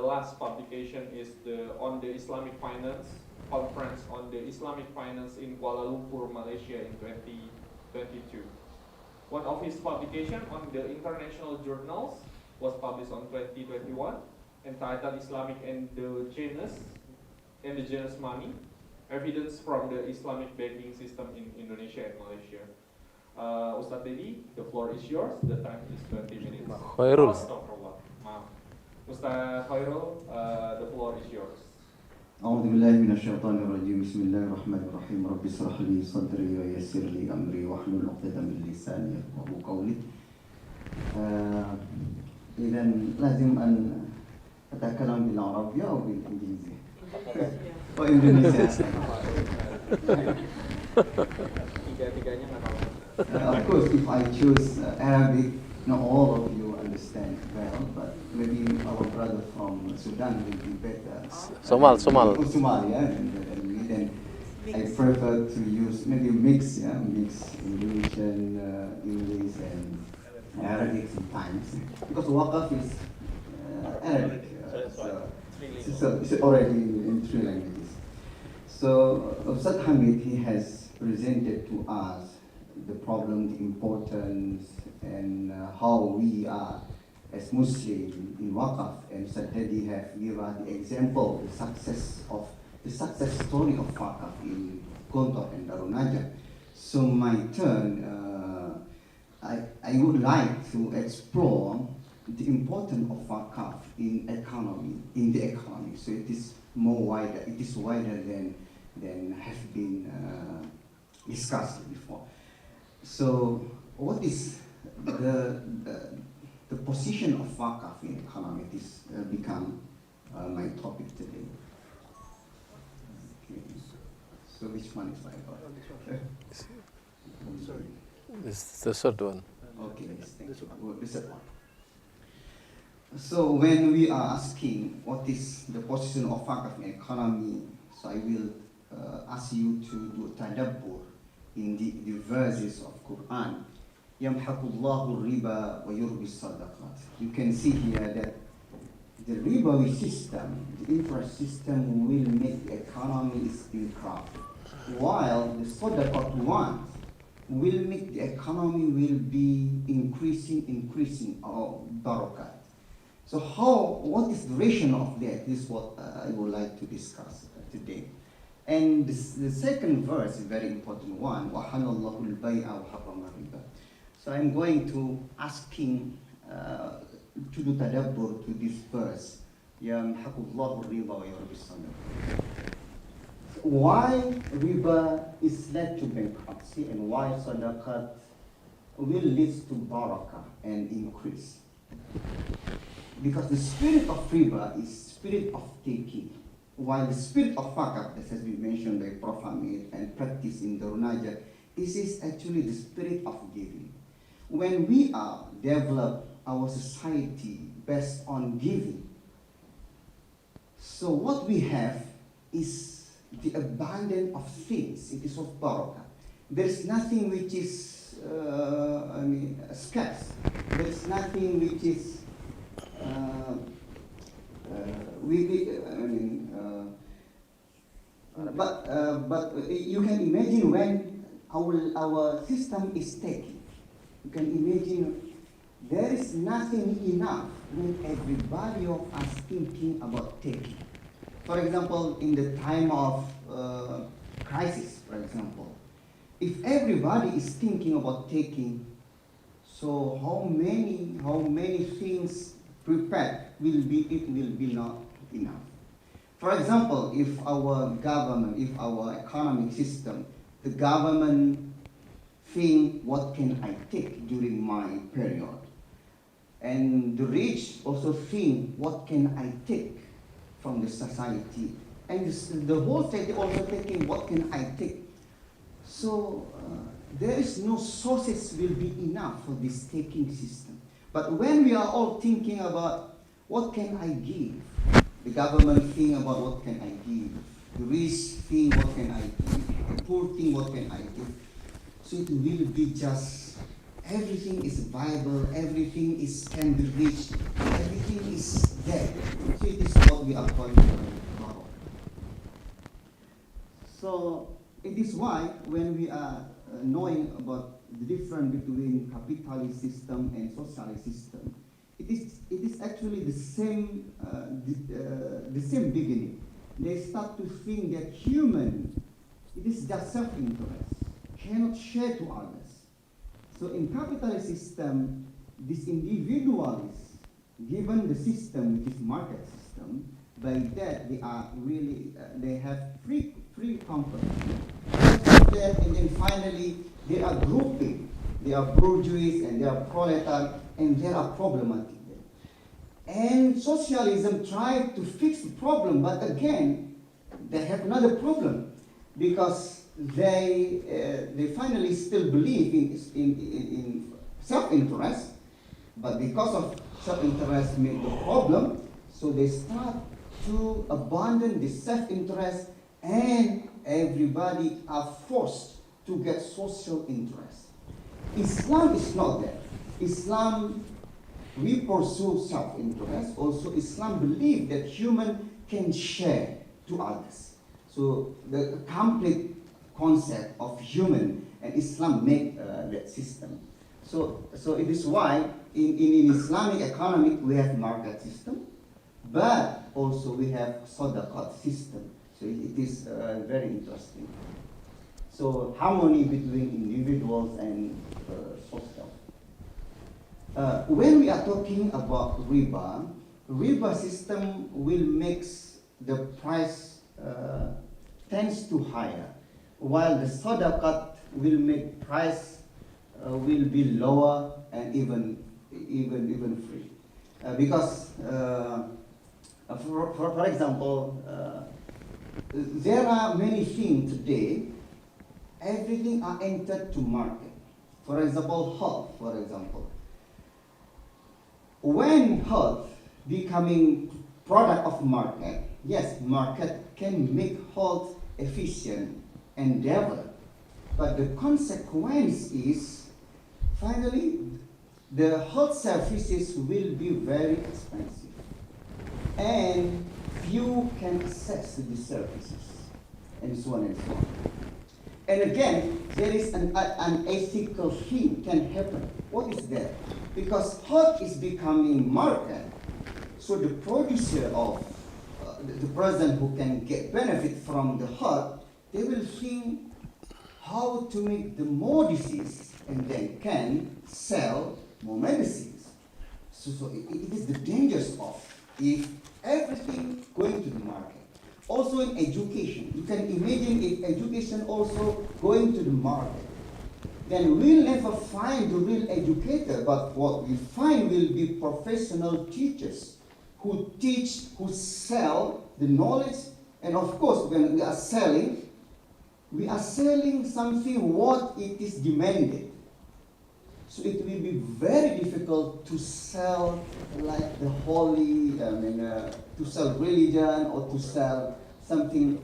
last publication is on the Islamic Finance conference on the Islamic Finance in Kuala Lumpur, Malaysia in 2022. One of his publications on the international journals was published on 2021, entitled Islamic Endogenous Money, Evidence from the Islamic Banking System in Indonesia and Malaysia. Ustadz Dedi, the floor is yours. The time is 20 minutes. Khoirul. Astagfirullah. Maaf. Ustadz Khoirul, the floor is yours. أعوذ بالله من الشيطان الرجيم بسم الله الرحمن الرحيم رب اشرح لي صدري ويسر لي أمري واحلل عقدة من لساني يفقهوا قولي. إذا لازم أن أتكلم بالعربية أو بالإنجليزية؟ وإندونيسيا. Tiga-tiganya nggak tahu. Of course, if I choose Arabic, not all of you understand well, but maybe our brother from Sudan will be better. Somal. Somalia, and then I prefer to use maybe mix Indonesian, English, and Arabic sometimes, because WAQF is Arabic, so it's already in 3 languages. So Dr.H.Khoirul Hamid, he has presented to us the problem, the importance, and how we are as Muslims in WAQF, and Saddadi have given us the example, the success story of WAQF in Gontor and Darunnajah. So my turn, I would like to explore the importance of WAQF in the economy. So it is wider than have been discussed before. So what is the position of WAQF in economy? This become my topic today. Okay. So which one is my topic? Sorry. This is the third one. Okay, thank you. The third one. So when we are asking what is the position of WAQF in economy, so I will ask you to do tadabbur in the verses of Quran. Yamhaqullahu riba wa yurbi sadaqat. You can see here that the ribawi system, the interest system, will make the economy bankrupt, while the sadaqat one will make the economy will be increasing or barakat. So what is the rationale of that? This is what I would like to discuss today. And the second verse is a very important one. وَحَلَّ اللَّهُ الْبَيْعَ وَحَرَّمَ الرِّبَا. So I'm going to asking to do tadabbur to this verse. يَمْحَقُ اللَّهُ الرِّبَا وَيُرْبِي الصَّدَقَةِ. Why riba is led to bankruptcy and why sadaqat will lead to barakah and increase? Because the spirit of riba is spirit of taking, while the spirit of WAQF, as has been mentioned by Prof. Hamid and practice in Darunnajah, this is actually the spirit of giving. When we are develop our society based on giving, so what we have is the abundance of things. It is of barakah. There is nothing which is scarce. There is nothing which is but you can imagine when our system is taking. You can imagine there is nothing enough when everybody of us thinking about taking. For example, in the time of crisis, for example, if everybody is thinking about taking, so how many things prepared will be not enough. For example, if our government, if our economic system, the government think what can I take during my period, and the rich also think what can I take from the society, and the whole society also thinking what can I take. So there is no sources will be enough for this taking system. But when we are all thinking about what can I give, the government think about what can I give, the rich think what can I give, the poor think what can I give. So it will be just everything is viable, everything can be reached, everything is there. So it is what we are calling tomorrow. So it is why when we are knowing about the difference between capitalist system and socialist system, it is actually the same beginning. They start to think that human, it is just self-interest, cannot share to others. So in capitalist system, this individual is given the system, which is market system. By that, they are really they have free comfort. And then finally, they are grouping. They are bourgeois and they are proletariat, and they are problematic. And socialism tried to fix the problem, but again, they have another problem because they finally still believe in self-interest, but because of self-interest made the problem, so they start to abandon the self-interest, and everybody are forced to get social interest. Islam is not that. Islam, we pursue self-interest. Also, Islam believes that human can share to others. So the complete concept of human, and Islam make that system. So it is why in Islamic economy we have market system, but also we have sadaqat system. So it is very interesting. So harmony between individuals and social. When we are talking about riba system will make the price tends to higher, while the sadaqat will make price will be lower and even free. Because for example, there are many things today. Everything are entered to market. For example, health. For example, when health becoming product of market, yes, market can make health efficient and develop. But the consequence is, finally, the health services will be very expensive, and few can access the services, and so on and so on. And again, there is an unethical thing can happen. What is that? Because health is becoming market, so the producer of the person who can get benefit from the health, they will think how to make the more disease, and then can sell more medicines. So it is the dangers of if everything going to the market. Also in education, you can imagine if education also going to the market, then we'll never find the real educator, but what we find will be professional teachers who teach, who sell the knowledge, and of course when we are selling something what it is demanded. So it will be very difficult to sell like the holy, to sell religion or to sell something.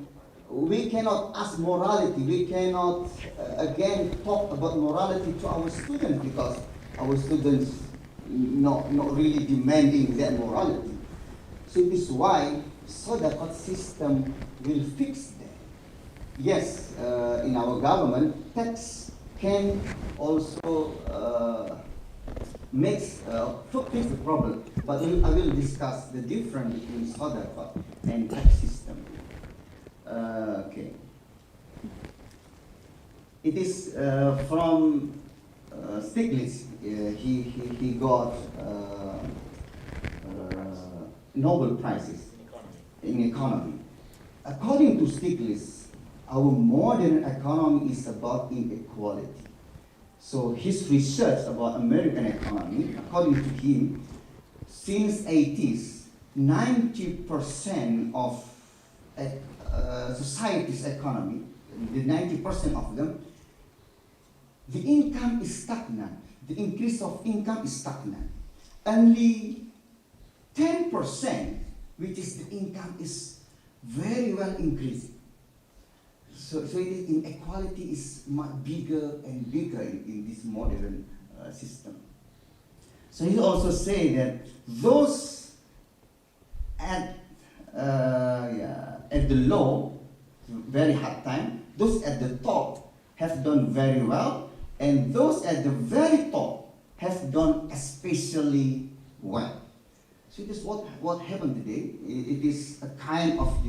We cannot ask morality. We cannot, again, talk about morality to our students because our students not really demanding that morality. So it is why sadaqat system will fix that. Yes, in our government, tax can also fix the problem, but I will discuss the difference between sadaqat and tax system. Okay. It is from Stiglitz. He got Nobel Prizes in economy. According to Stiglitz, our modern economy is about inequality. So his research about American economy, according to him, since 80s, 90% of society's economy, the 90% of them, the income is stagnant. The increase of income is stagnant. Only 10%, which is the income, is very well increasing. So inequality is much bigger and bigger in this modern system. So he also say that those at the low, very hard time, those at the top have done very well, And those at the very top have done especially well. So it is what happened today. It is a kind of,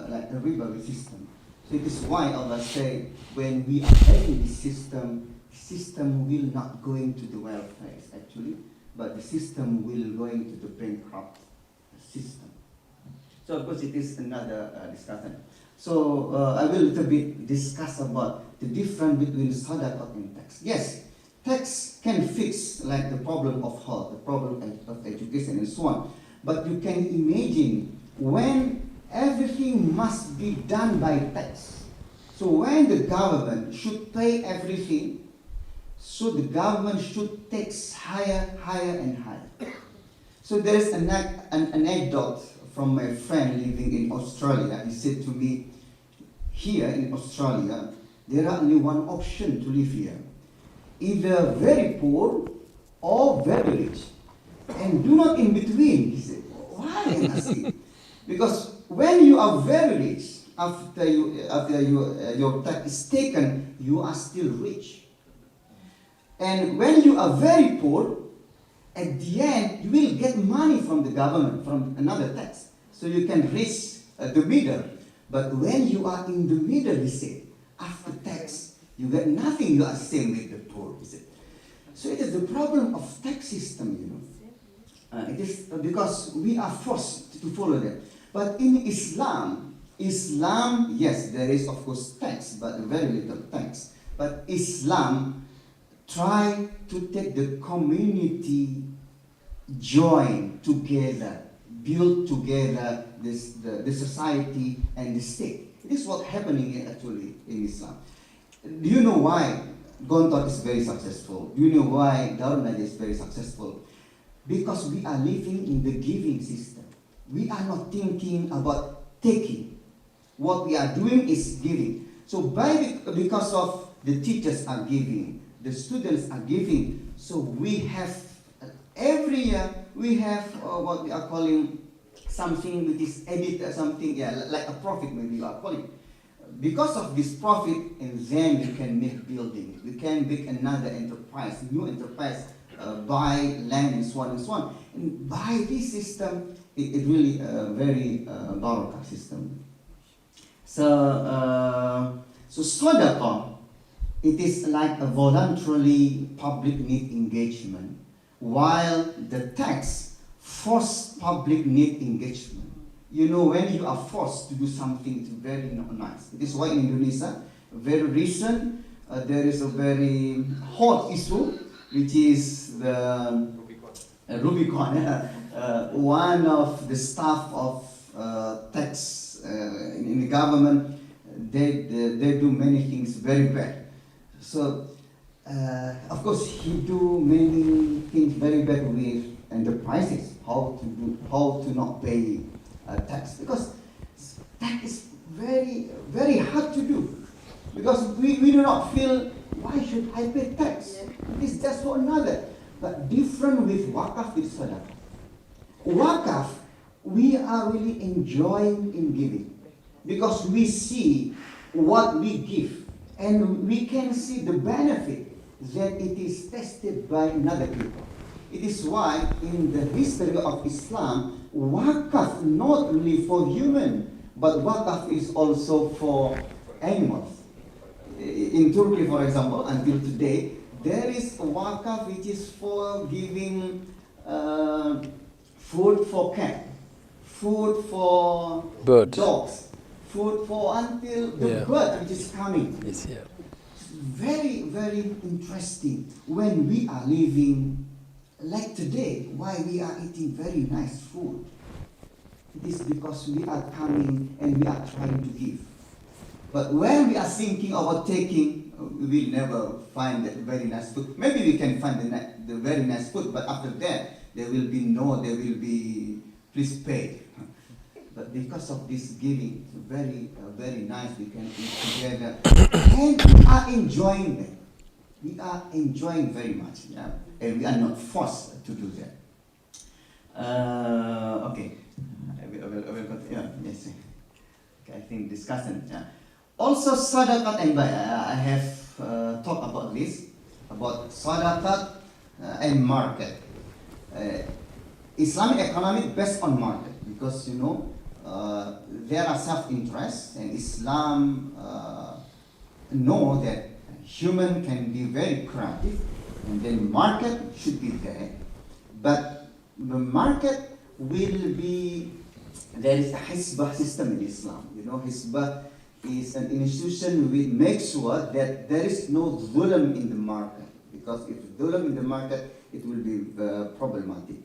like a rivalry system. So it is why Allah say, when we are having this system will not go into the welfare actually, but the system will go into the bankrupt system. So of course it is another discussion. So I will a little bit discuss about the difference between sadaqah and tax. Yes, tax can fix like the problem of health, the problem of education and so on. But you can imagine when everything must be done by tax. So when the government should pay everything, so the government should tax higher and higher. So there is an anecdote from my friend living in Australia. He said to me, here in Australia, there are only one option to live here. Either very poor or very rich. And do not in between. He said, why am I asking? Because when you are very rich, after your tax is taken, you are still rich. And when you are very poor, at the end, you will get money from the government, from another tax. So you can reach the middle. But when you are in the middle, he said, after tax, you get nothing, you are same with the poor, he said. So it is the problem of tax system, it is because we are forced to follow them. But in Islam, yes, there is of course tax, but very little tax. But Islam try to take the community join together, build together the society and the state. This is what's happening actually in Islam. Do you know why Gontor is very successful? Do you know why Darunnajah is very successful? Because we are living in the giving system. We are not thinking about taking. What we are doing is giving. So because of the teachers are giving, the students are giving, so we have, every year, we have what we are calling something which is added, something, like a profit maybe you are calling. Because of this profit, and then we can make building. We can make another enterprise, new enterprise, buy land and so on and so on. And by this system, it really a very barakah system. So sadaqah, it is like a voluntarily public need engagement, while the tax forced public need engagement. When you are forced to do something, it's very nice. It is why in Indonesia, very recent, there is a very hot issue, which is the Rubicon. One of the staff of tax in the government, they do many things very bad. So, of course, he do many things very bad with enterprises, how to not pay tax, because tax is very, very hard to do, because we do not feel, why should I pay tax? It's just for another. But different with WAQF, with sadaqah. WAQF, we are really enjoying in giving, because we see what we give, and we can see the benefit that it is tested by another people. It is why in the history of Islam, WAQF not only for human, but WAQF is also for animals. In Turkey, for example, until today, there is a WAQF which is for giving food for cat, food for dogs, food for until the bird which is coming. Yes, yeah. Very, very interesting when we are living like today, why we are eating very nice food. It is because we are coming and we are trying to give. But when we are thinking about taking, we will never find that very nice food. Maybe we can find the very nice food, but after that, there will be, please pay. But because of this giving, it's very, very nice, we can eat together. And we are enjoying them. We are enjoying very much, and we are not forced to do that. Okay, I will continue. Yes. Okay, I think discussion. Also, sadaqat and I have talked about this. about sadaqah and market. Islamic economy based on market, because you know there are self-interest, and Islam know that human can be very creative, and then market should be there. But the market will be, there is a hisbah system in Islam. You know, hisbah is an institution which makes sure that there is no zulm in the market, because if zulm in the market, it will be problematic.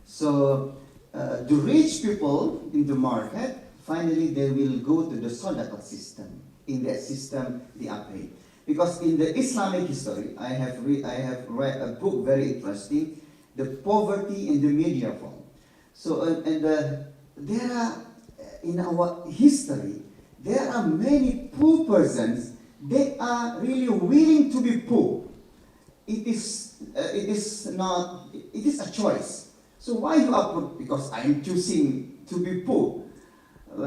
So the rich people in the market, finally they will go to the sadaqah system. In that system, they are paid. Because in the Islamic history, I have read a book very interesting, The Poverty in the Media Form. So there are, in our history, there are many poor persons. They are really willing to be poor. It is a choice. So why you are poor? Because I am choosing to be poor.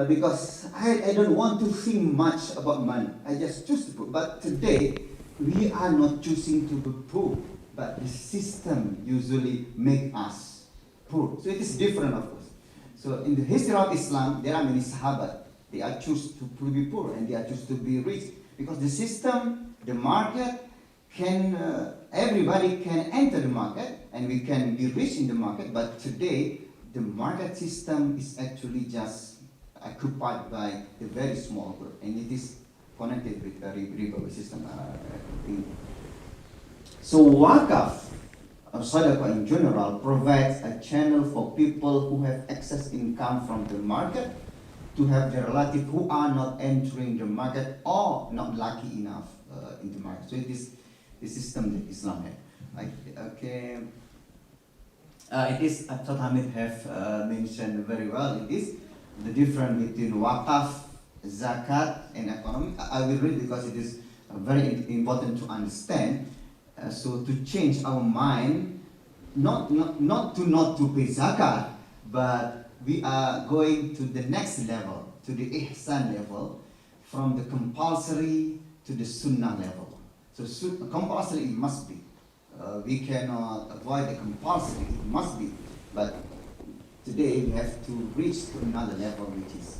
Because I don't want to think much about money. I just choose to be poor. But today, we are not choosing to be poor, but the system usually make us poor. So it is different, of course. So in the history of Islam, there are many Sahabat. They are choose to be poor and they are choose to be rich. Because the system, the market, everybody can enter the market and we can be rich in the market. But today, the market system is actually just occupied by a very small group, and it is connected with the riba system. So WAQF, or sadaqah in general, provides a channel for people who have excess income from the market to have their relatives who are not entering the market or not lucky enough in the market. So it is the system that Islam has. Okay. It is, Dr. Hamid have mentioned very well, it is the difference between waqaf, zakat, and economy. I will read because it is very important to understand. So to change our mind, not to pay zakat, but we are going to the next level, to the ihsan level, from the compulsory to the sunnah level. So compulsory it must be. We cannot avoid the compulsory, it must be. But today we have to reach to another level, which is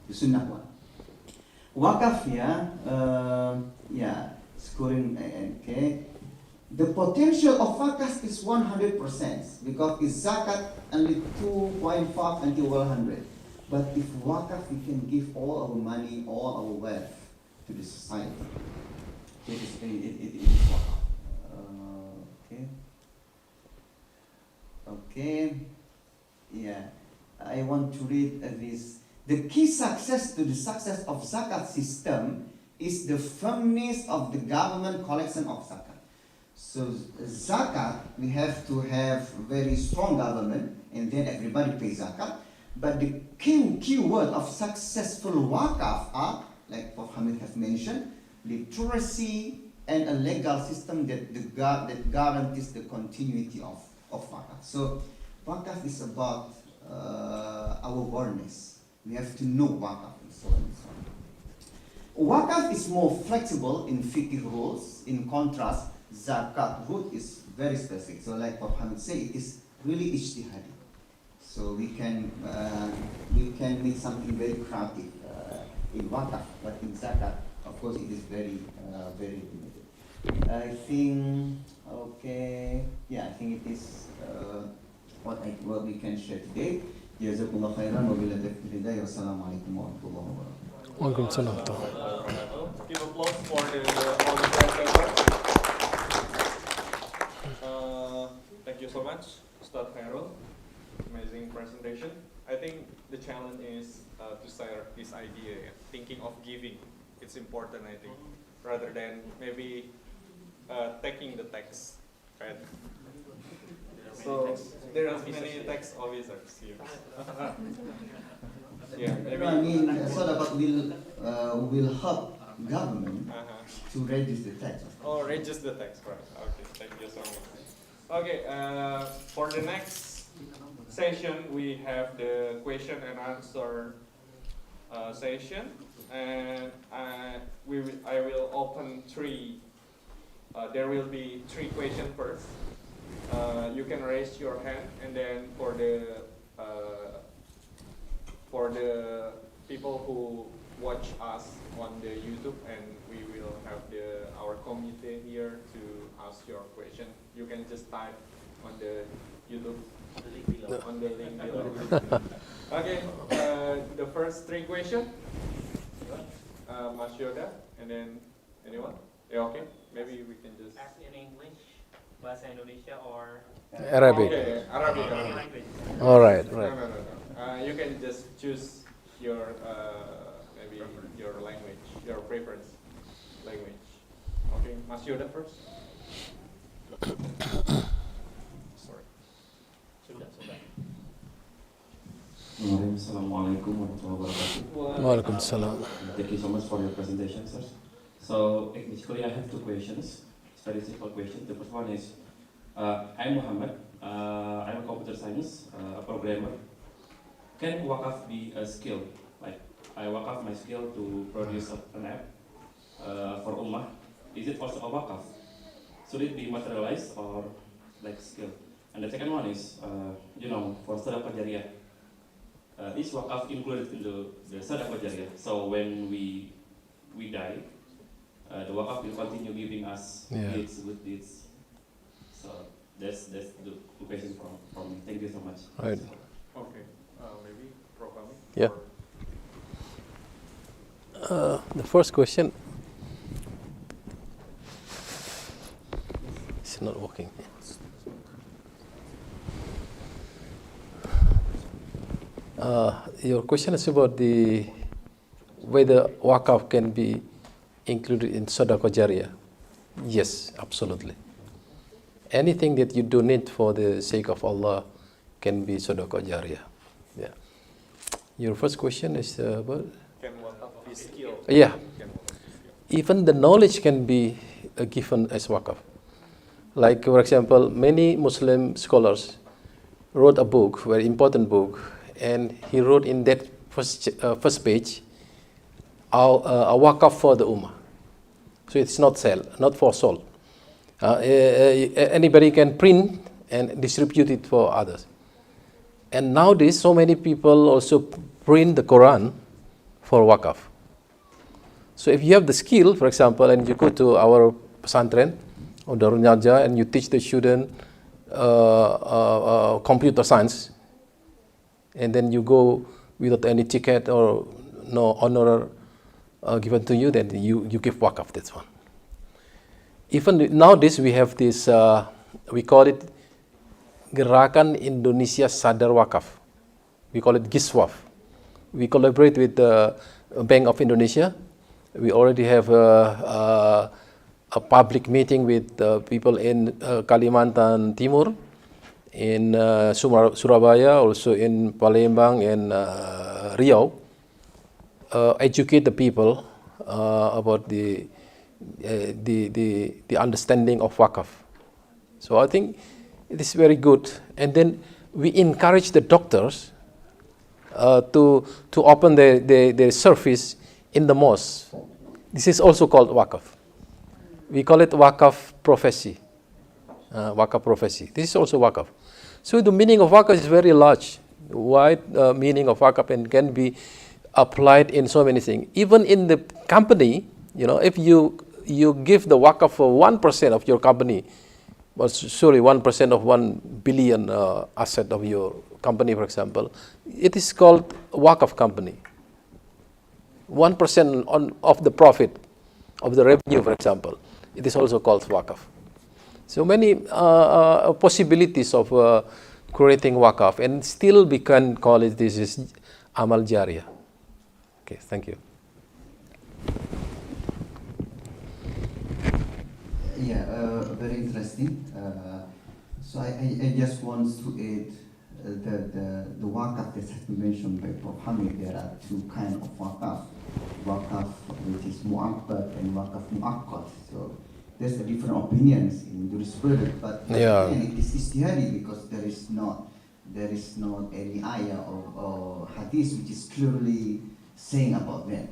the sunnah one. Waqaf, scoring, okay. The potential of waqaf is 100% because it's zakat only 2.5 until 100. But if waqaf, we can give all our money, all our wealth to the society. It is waqaf. Okay. Yeah, I want to read this. The key success to the success of zakat system is the firmness of the government collection of zakat. So zakat, we have to have very strong government, and then everybody pays zakat. But the key word of successful waqaf are, like Prof. Hamid has mentioned, literacy and a legal system that guarantees the continuity of waqaf. So waqaf is about our awareness. We have to know waqaf and so on and so on. Waqaf is more flexible in fiqh rules. In contrast, zakat rule is very specific. So like Prof. Hamid said, it is really ijtihadi. So we can make something very creative in waqaf, but in zakat, of course, it is very limited. I think, okay, yeah, I think it is what we can share today. Jazakumullah khairan wa billahi taufiq hidayah. Wassalamualaikum warahmatullahi wabarakatuh. Waalaikumsalam. Give applause for all the presenters. Thank you so much, Dr.H.Khoirul. Amazing presentation. I think the challenge is to share this idea, thinking of giving. It's important, I think, rather than maybe taking the text, right? So there are many tax officers here. Yeah, maybe. I mean, Sadaqat will help government to reduce the tax. Oh, reduce the tax, right? Okay, thank you so much. Okay, for the next session, we have the question and answer session, and I will open 3 there will be 3 questions first. You can raise your hand, and then for the people who watch us on the YouTube, and we will have our committee here to ask your question. You can just type on the YouTube on the link below. Okay, the first 3 questions. Mas Yoda, and then anyone? Yeah, okay. Maybe we can just ask in English, Bahasa Indonesia, or Arabic. Okay, Arabic. All right, No, right. no, no, no. You can just choose your maybe your language, your preference language. Okay, Mas Yoda first. Sorry. sudah. Assalamualaikum warahmatullahi wabarakatuh. Waalaikumsalam. Thank you so much for your presentation, sir. So, basically, I have 2 questions. It's very simple question. The first one is, I'm Muhammad. I'm a computer science, a programmer. Can WAQF be a skill? Like, I WAQF my skill to produce an app for UMMAH. Is it also a WAQF? Should it be materialized or like skill? And the second one is, for sedekah jariyah. Is WAQF included in the sedekah jariyah? So when we die, the WAQF will continue giving us deeds, good deeds. So that's the 2 questions from me. Thank you so much. Right. Okay. Maybe Prof.Dr.KH.Hamid. Yeah. The first question. It's not working. Your question is about whether WAQF can be included in Sadaqah Jariyah. Yes, absolutely. Anything that you donate for the sake of Allah can be Sadaqah Jariyah. Yeah. Your first question is about? Can WAQF be skill? Yeah. Even the knowledge can be given as WAQF. Like, for example, many Muslim scholars wrote a book, very important book, and he wrote in that first page a WAQF for the Ummah. So it's not for sold. Anybody can print and distribute it for others. And nowadays, so many people also print the Quran for WAQF. So if you have the skill, for example, and you go to our Pesantren or Darunnajah and you teach the student computer science, and then you go without any ticket or no honor given to you, then you give WAQF, that's one. Even nowadays we have this, we call it Gerakan Indonesia Sadar WAQF. We call it GISWAF. We collaborate with the Bank of Indonesia. We already have a public meeting with people in Kalimantan Timur, in Surabaya, also in Palembang and Riau, educate the people about the understanding of WAQF. So I think it is very good. And then we encourage the doctors to open their service in the mosque. This is also called WAQF. We call it WAQF prophecy. WAQF prophecy. This is also WAQF. So the meaning of WAQF is very large, wide meaning of WAQF, and can be applied in so many things. Even in the company, if you give the WAQF for 1% of your company, well, sorry, 1% of 1 billion asset of your company, for example, it is called WAQF company. 1% of the profit of the revenue, for example, it is also called WAQF. So many possibilities of creating WAQF, and still we can call it this is Amal Jariyah. Okay, thank you. Yeah, very interesting. So I just want to add the WAQF that has been mentioned by Prof. Hamid. There are 2 kinds of WAQF. WAQF which is mu'abbad and WAQF mu'akkad. So there's a different opinions in jurisprudence, but again, it is ijtihadi because there is not any ayah or hadith which is clearly saying about that.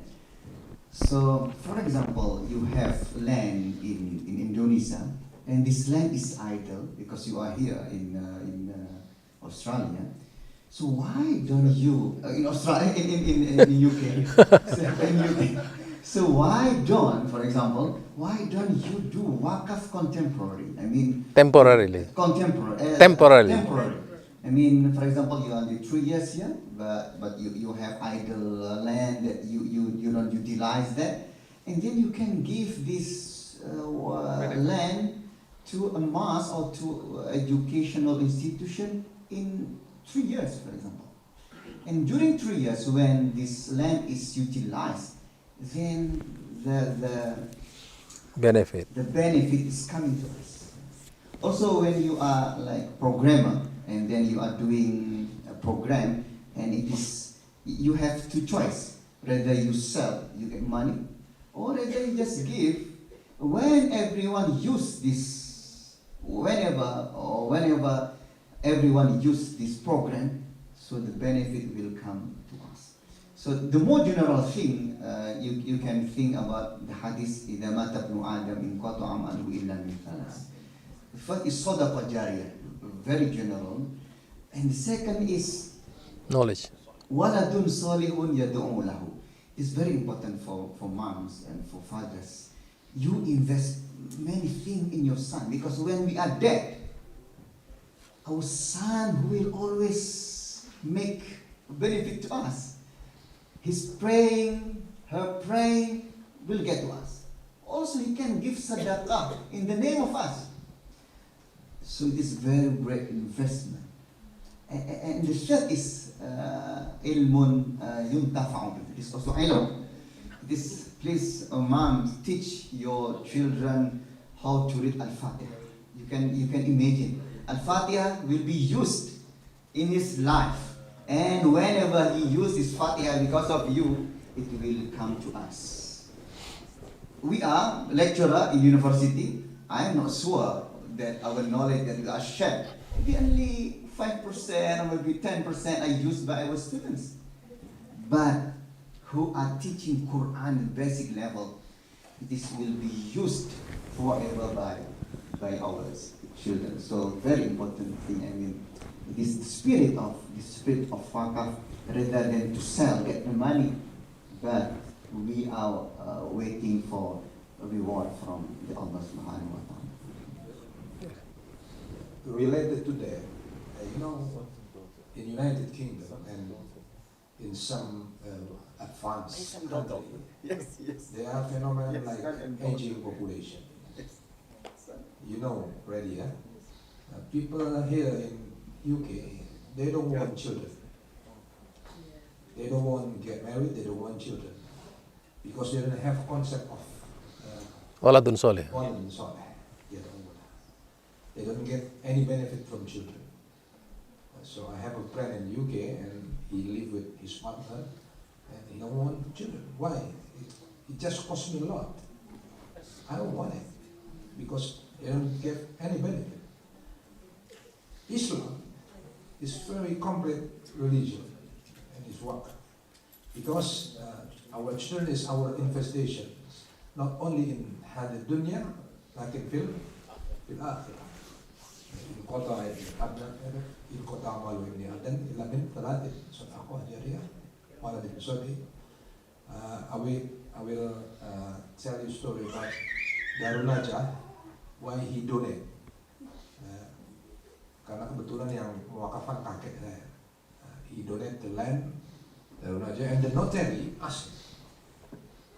So, for example, you have land in Indonesia, and this land is idle because you are here in Australia. So why don't you in Australia in UK? So why don't, for example, why don't you do WAQF contemporary? I mean, Temporarily. Temporary. I mean, for example, you are only 3 years here, but you have idle land that you don't utilize that, and then you can give this land to a mosque or to educational institution in 3 years, for example. And during 3 years, when this land is utilized, then the Benefit. is coming to us. Also, when you are like programmer and then you are doing a program, and you have two choice: whether you sell, you get money, or whether you just give. When everyone use this, whenever everyone use this program, so the benefit will come to us. So the more general thing, you can think about the hadith, إِذَا مَاتَ ابْنُ آدَمْ إِنْقَطَعَ عَمَلُهُ إِلَّا مِنْ ثَلَاثٍ. The first is صَدَقَةٌ جَارِيَةٌ, very general. And the second is Knowledge. وَلَدٌ صَالِحٌ يَدْعُو لَهُ. It's very important for moms and for fathers. You invest many things in your son, because when we are dead, our son will always make benefit to us. His praying, her praying will get to us. Also, he can give sadaqah in the name of us. So it is very great investment. And the third is ilmun yuntafa'u. It is also ilm. This, please, mom, teach your children how to read Al-Fatiha. You can imagine. Al-Fatiha will be used in his life. And whenever he uses Fatiha because of you, it will come to us. We are lecturer in university. I am not sure that our knowledge that we are shared, maybe only 5% or maybe 10% are used by our students. But who are teaching Quran basic level, this will be used forever by our children. So very important thing. I mean, it is the spirit of wakaf, rather than to sell, get the money, but we are waiting for a reward from the Allah Subhanahu wa Taala. Related to that, in United Kingdom and in some advanced countries, there are phenomena like aging population. You know already, yeah? People here in UK, they don't want children. They don't want to get married, they don't want children. Because they don't have concept of Waladun soleh. waladun soleh. They don't get any benefit from children. So I have a friend in UK and he live with his partner and he don't want children. Why? It just costs me a lot. I don't want it because they don't get any benefit. Islam is very complete religion and it's work. Because our children is our infestation, not only in hadith dunya, lakin fil akhirah. In kota in kota amalu ibni Adan illa min thalathin sadaqah jariyah waladin soli. I will tell you a story about Darunnajah, why he donate. Karena kebetulan yang mewakafkan kakek saya. He donate the land, Darunnajah, and the notary asked,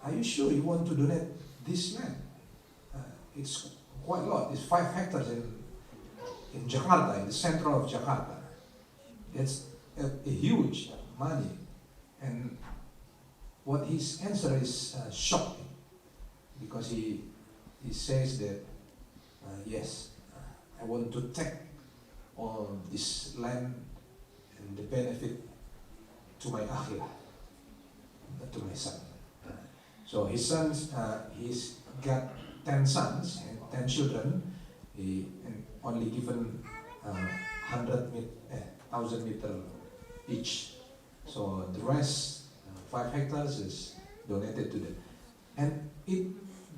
"Are you sure you want to donate this land? It's quite a lot. It's 5 hectares in Jakarta, in the center of Jakarta. It's a huge money." And what his answer is shocking, because he says that yes, I want to take all this land and the benefit to my akhirah, not to my son. So his sons, he's got 10 sons and 10 children. He only given 1,000 meter each. So the rest, 5 hectares, is donated to them. and it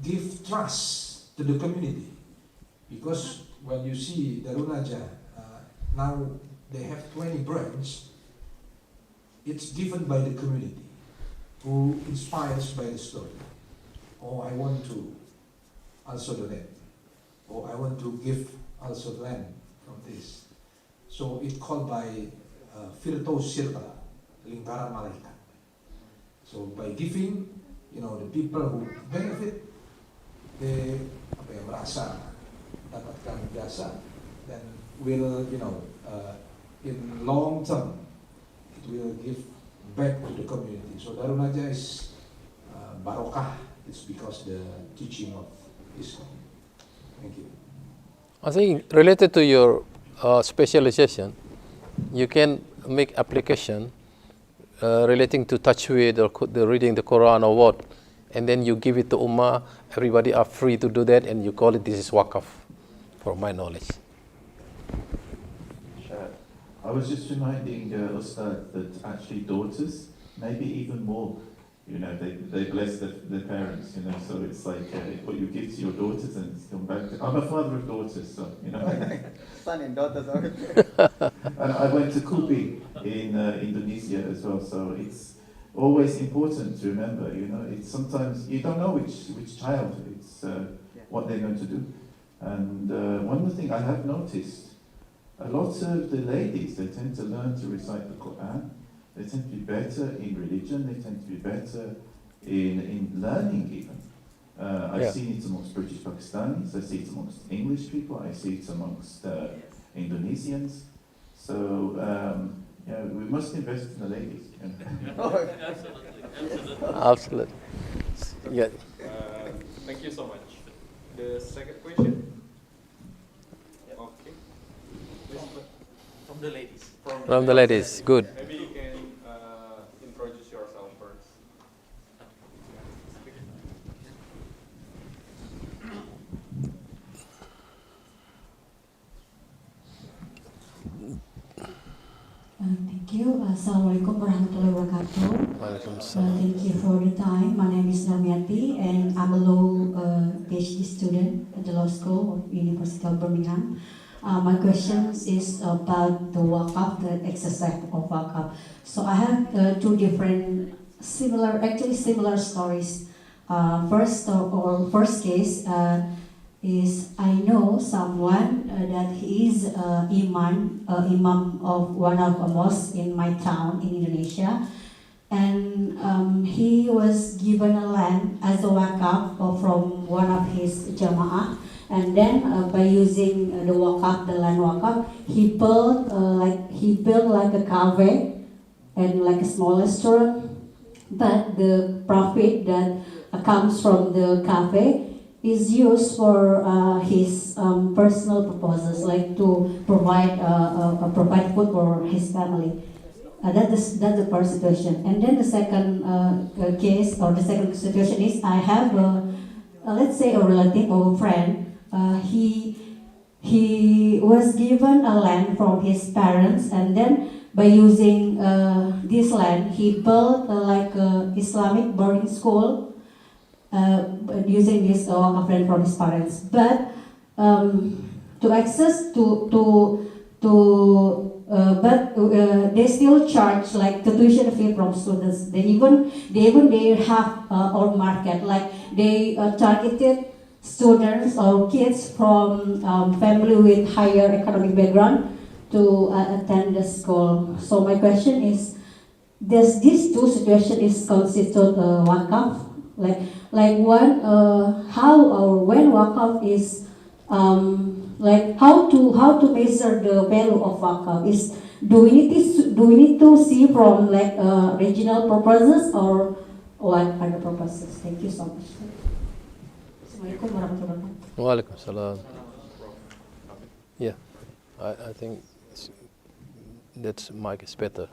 gives trust to the community, because when you see Darunnajah, now they have 20 branches, it's given by the community who inspires by the story. Oh, I want to also donate. Oh, I want to give also land from this. So it's called by Firdaus Circle, lingkaran malaikat. So by giving, the people who benefit, they merasa dapatkan jasa, then will, in long term, it will give back to the community. So Darunnajah is barokah. It's because the teaching of Islam. Thank you. I think related to your specialization, you can make application relating to tajweed or the reading the Quran or what, and then you give it to Ummah. Everybody are free to do that, and you call it this is WAQF, from my knowledge. Sure. I was just reminding Ustad that actually daughters, maybe even more, they bless their parents, so it's like what you give to your daughters and it's come back to. I'm a father of daughters, so, Son and daughters. And I went to Kubi in Indonesia as well, so it's always important to remember, it's sometimes, you don't know which child, it's what they're going to do. And one of the things I have noticed, a lot of the ladies, they tend to learn to recite the Quran. They tend to be better in religion, they tend to be better in learning even. I've seen it amongst British Pakistanis, I see it amongst English people, I see it amongst Indonesians. So, we must invest in the ladies. Absolutely. Yeah. Thank you so much. The second question? Okay. From the ladies. From the ladies, good. Maybe you can introduce yourself first. Thank you. Assalamualaikum warahmatullahi wabarakatuh. Thank you for the time. My name is Normiati and I'm a law PhD student at the law school of University of Birmingham. My question is about the WAQF, the exercise of WAQF. So I have two different similar stories. First case is I know someone that he is imam of one of the mosques in my town in Indonesia, and he was given a land as a WAQF from one of his jamaah. And then by using the WAQF, the land WAQF, he built like a cafe and like a small restaurant. But the profit that comes from the cafe is used for his personal purposes, like to provide food for his family. That's the first situation. And then the second case or the second situation is I have let's say a relative or a friend. He was given a land from his parents, and then by using this land, he built like a Islamic boarding school using this land from his parents. But to access they still charge like the tuition fee from students. They even have own market, like they targeted students or kids from family with higher economic background to attend the school. So my question is, does these two situations is constitute WAQF? Like one, how or when WAQF is like how to measure the value of WAQF? Is do we need to see from like regional purposes or what other purposes? Thank you so much. Assalamualaikum warahmatullahi wabarakatuh. Waalaikumsalam. Yeah, I think that mic is better.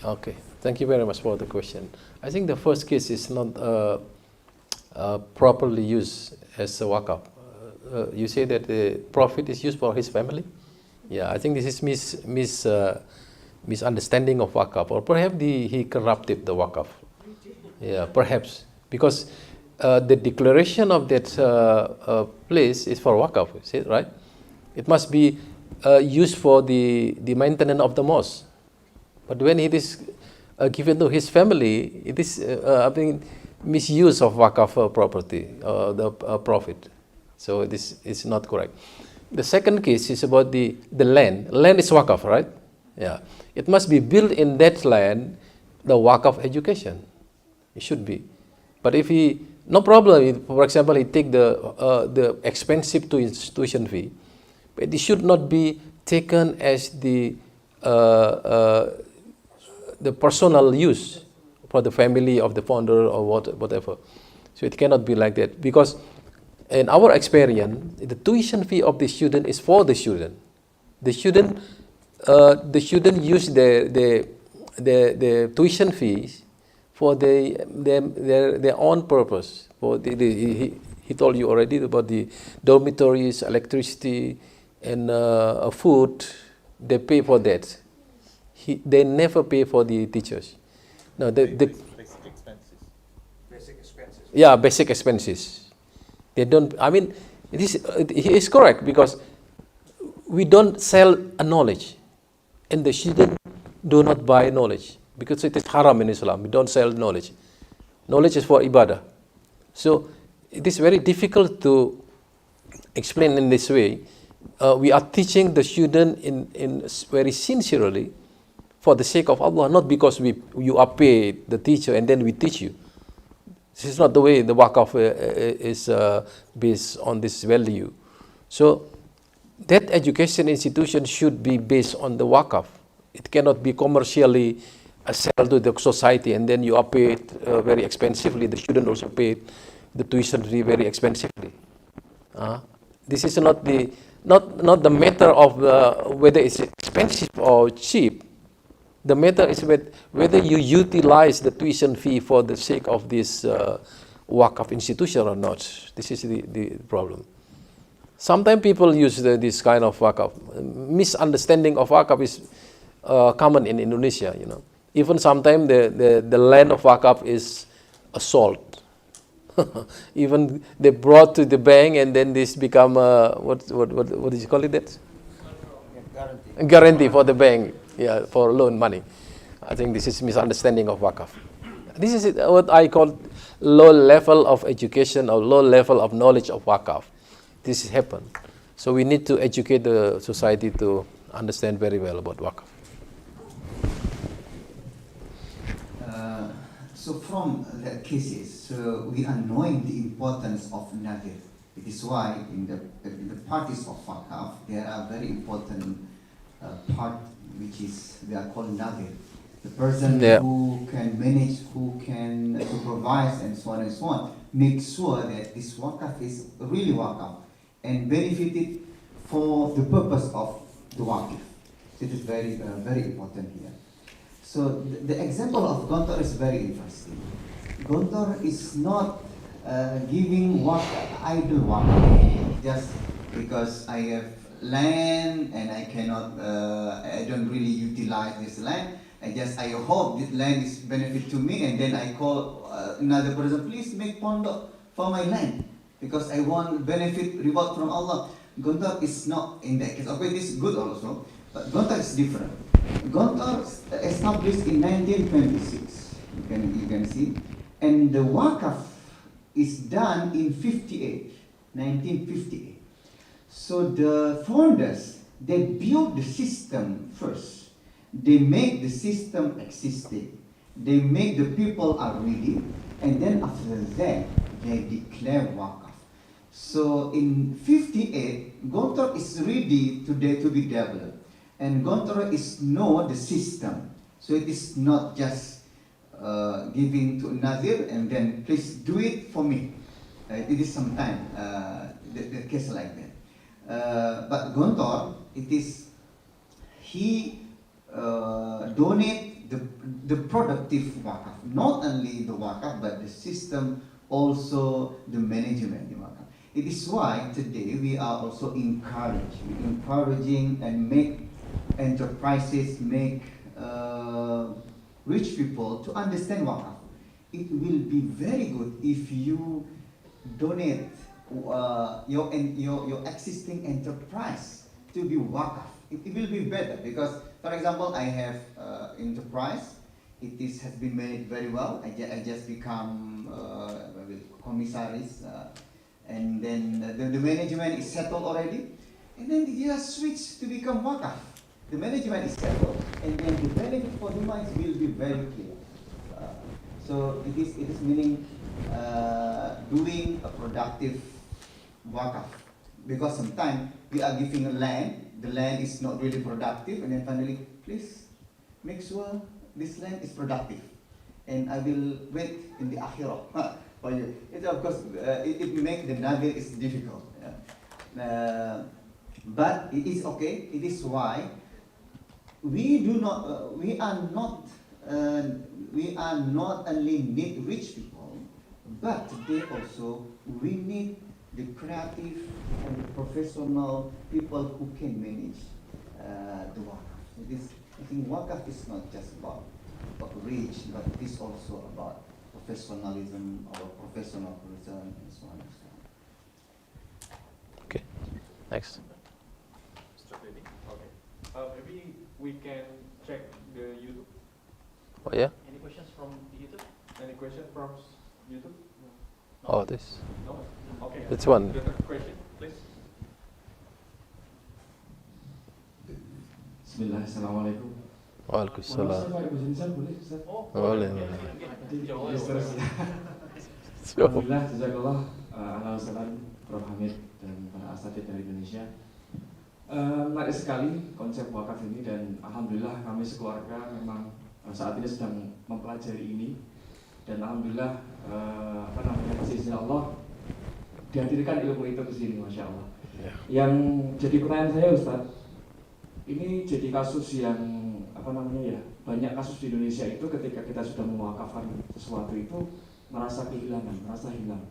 Okay, thank you very much for the question. I think the first case is not properly used as a WAQF. You say that the profit is used for his family? Yeah, I think this is misunderstanding of wakaf, or perhaps he corrupted the wakaf. Yeah, perhaps because the declaration of that place is for wakaf, see, right? It must be used for the maintenance of the mosque. But when it is given to his family, it is misuse of wakaf property, the profit. So this is not correct. The second case is about the land. Land is wakaf, right? Yeah. It must be built in that land, the wakaf education. It should be. But if he, no problem, for example, he take the expensive tuition fee, but it should not be taken as the personal use for the family of the founder or whatever. So it cannot be like that, because in our experience, the tuition fee of the student is for the student. The student use the tuition fees for their own purpose. For he told you already about the dormitories, electricity, and food. They pay for that. They never pay for the teachers. No, basic expenses. Basic expenses. Yeah, basic expenses. They don't. I mean, he is correct, because we don't sell a knowledge, and the student do not buy knowledge, because it is haram in Islam. We don't sell knowledge. Knowledge is for ibadah. So it is very difficult to explain in this way. We are teaching the student in very sincerely for the sake of Allah, not because you are paid the teacher and then we teach you. This is not the way the WAQF is based on this value. So that education institution should be based on the WAQF. It cannot be commercially sold to the society and then you are paid very expensively. The student also paid the tuition fee very expensively. This is not the matter of whether it's expensive or cheap. The matter is whether you utilize the tuition fee for the sake of this WAQF institution or not. This is the problem. Sometimes people use this kind of WAQF. Misunderstanding of WAQF is common in Indonesia. You know, even sometimes the land of WAQF is sold. Even they brought to the bank and then this become what did you call it? That guarantee for the bank. Yeah, for loan money. I think this is misunderstanding of WAQF. This is what I call low level of education or low level of knowledge of WAQF. This has happened. So we need to educate the society to understand very well about WAQF. So from the cases, we are knowing the importance of nadir. It is why in the parties of WAQF, there are very important part which is they are called nadir. The person who can manage, who can supervise, and so on and so on, make sure that this WAQF is really WAQF and benefited for the purpose of the WAQF. It is very important here. So the example of Gontor is very interesting. Gontor is not giving idle WAQF just because I have land and I cannot, I don't really utilize this land. I hope this land is benefit to me, and then I call another person, please make Pondok for my land because I want benefit, reward from Allah. Gontor is not in that case. Okay, this is good also, but Gontor is different. Gontor established in 1926. You can see, and the WAQF is done in 1958. So the founders, they build the system first. They make the system existing. They make the people are ready, and then after that, they declare WAQF. So in 58, Gontor is ready today to be developed, and Gontor is know the system. So it is not just giving to Nazir and then please do it for me. It is sometimes the case like that. But Gontor, it is he donate the productive WAQF, not only the WAQF but the system, also the management of WAQF. It is why today we are also encouraging and make enterprises, make rich people to understand wakaf. It will be very good if you donate your existing enterprise to be wakaf. It will be better because, for example, I have enterprise. Has been made very well. I just become commissaries, and then the management is settled already, and then they just switch to become wakaf. The management is settled, and then the benefit for the minds will be very clear. So it is meaning doing a productive wakaf, because sometimes we are giving a land, the land is not really productive, and then finally, please make sure this land is productive, and I will wait in the akhirah for you. It's of course it make the nazir is difficult, but it is okay. It is why we are not only need rich people, but today also we need the creative and the professional people who can manage the wakaf. I think wakaf is not just about rich, but it is also about professionalism or professional person and so on and so on. Okay, next. Mr. Dedi? Okay. Maybe we can check the YouTube. Oh yeah? Any questions from the YouTube? Any question from YouTube? No. Oh, this. No? Okay. Which one? The third question, please. Bismillah, Assalamualaikum. Waalaikumsalam. Boleh. Alhamdulillah, jazakallah ala wasalam Prof.Hamid dan para asatidz dari Indonesia. Menarik sekali konsep wakaf ini, dan alhamdulillah kami sekeluarga memang saat ini sedang mempelajari ini, dan alhamdulillah izin Allah dihadirkan ilmu itu ke sini, masya Allah. Yang jadi pertanyaan saya, Ustadz, ini jadi kasus yang banyak kasus di Indonesia itu ketika kita sudah mewakafkan sesuatu itu merasa kehilangan, merasa hilang.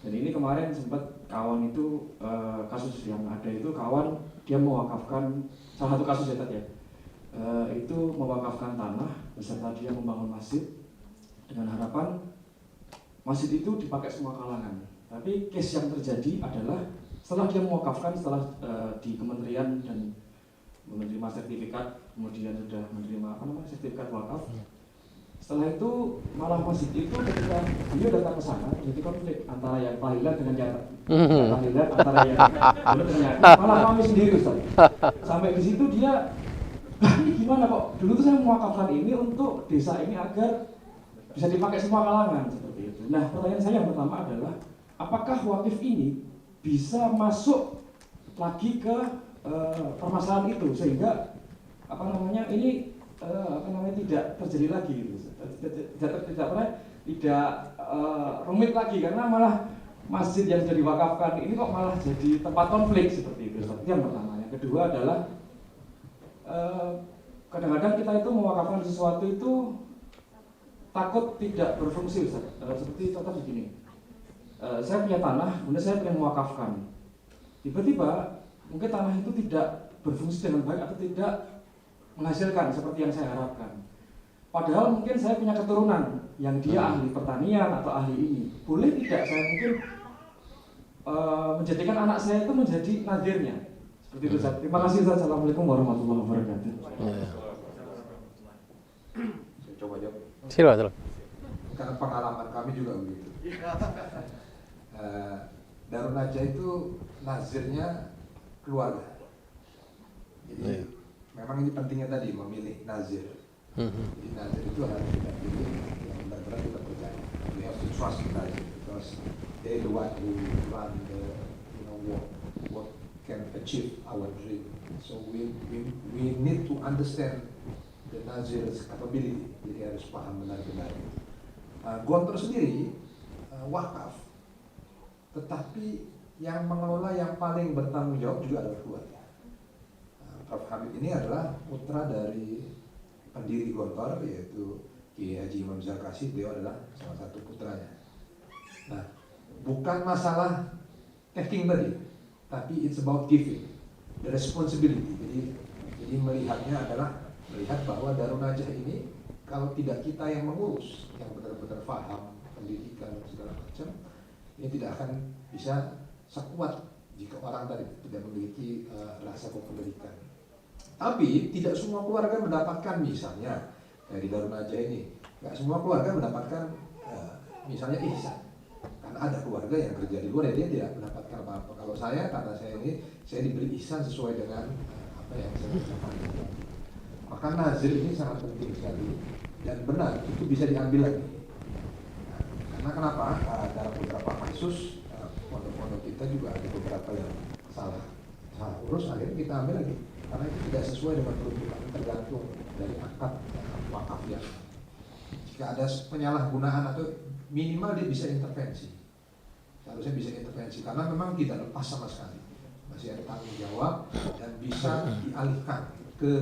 Dan ini kemarin sempat kawan itu kasus yang ada itu kawan dia mewakafkan, salah satu kasus ya, itu mewakafkan tanah beserta dia membangun masjid dengan harapan masjid itu dipakai semua kalangan. Tapi case yang terjadi adalah setelah dia mewakafkan, setelah di kementerian dan menerima sertifikat, kemudian sudah menerima sertifikat wakaf. Setelah itu malah masjid itu ketika dia datang ke sana jadi konflik antara yang tahlilan dengan yang tahlilan, antara yang malah kami sendiri, Ustaz. Sampai di situ dia, ini gimana kok? Dulu tuh saya mewakafkan ini untuk desa ini agar bisa dipakai semua kalangan seperti itu. Nah, pertanyaan saya yang pertama adalah, apakah wakif ini bisa masuk lagi ke permasalahan itu sehingga ini tidak terjadi lagi, tidak rumit lagi, karena malah masjid yang sudah diwakafkan ini kok malah jadi tempat konflik seperti itu. Itu yang pertama. Yang kedua adalah kadang-kadang kita itu mewakafkan sesuatu itu takut tidak berfungsi, Ustaz. Seperti contoh begini, saya punya tanah, kemudian saya ingin mewakafkan, tiba-tiba mungkin tanah itu tidak berfungsi dengan baik atau tidak menghasilkan seperti yang saya harapkan. Padahal mungkin saya punya keturunan yang dia ahli pertanian atau ahli ini. Boleh tidak saya mungkin menjadikan anak saya itu menjadi nadirnya? Seperti itu, Ustaz. Terima kasih, Ustaz. Assalamualaikum warahmatullahi wabarakatuh. Coba jawab. Silakan. Karena pengalaman kami juga begitu. Darunnajah itu nazirnya keluarga. Jadi memang ini pentingnya tadi memilih nazir. Jadi nazir itu harus kita pilih yang benar-benar kita percaya. We have to trust the nazir because they the one who run the what can achieve our dream. So we need to understand the nazir's capability. Jadi harus paham benar-benar. Gontor sendiri wakaf, tetapi yang mengelola yang paling bertanggung jawab juga adalah keluarga. Prof.Hamid ini adalah putra dari pendiri Gontor, yaitu KH.Hamid Zarkasyi. Beliau adalah salah satu putranya. Nah, bukan masalah taking tadi, tapi it's about giving, the responsibility. Jadi melihatnya adalah melihat bahwa Darunnajah ini kalau tidak kita yang mengurus, yang benar-benar paham pendidikan dan segala macam, ini tidak akan bisa sekuat jika orang tadi tidak memiliki rasa kepemilikan. Tapi tidak semua keluarga mendapatkan, misalnya dari Darunnajah ini, nggak semua keluarga mendapatkan misalnya ihsan. Karena ada keluarga yang kerja di luar, dia tidak mendapatkan apa-apa. Kalau saya, karena saya ini, saya diberi ihsan sesuai dengan apa yang saya ucapkan. Maka nazir ini sangat penting sekali dan benar itu bisa diambil lagi. Nah, karena kenapa? Dalam beberapa kasus pondok-pondok kita juga ada beberapa yang salah urus, akhirnya kita ambil lagi karena itu tidak sesuai dengan peruntukan, tergantung dari akad wakaf yang. Jika ada penyalahgunaan atau minimal dia bisa intervensi, seharusnya bisa intervensi karena memang tidak lepas sama sekali, masih ada tanggung jawab dan bisa dialihkan ke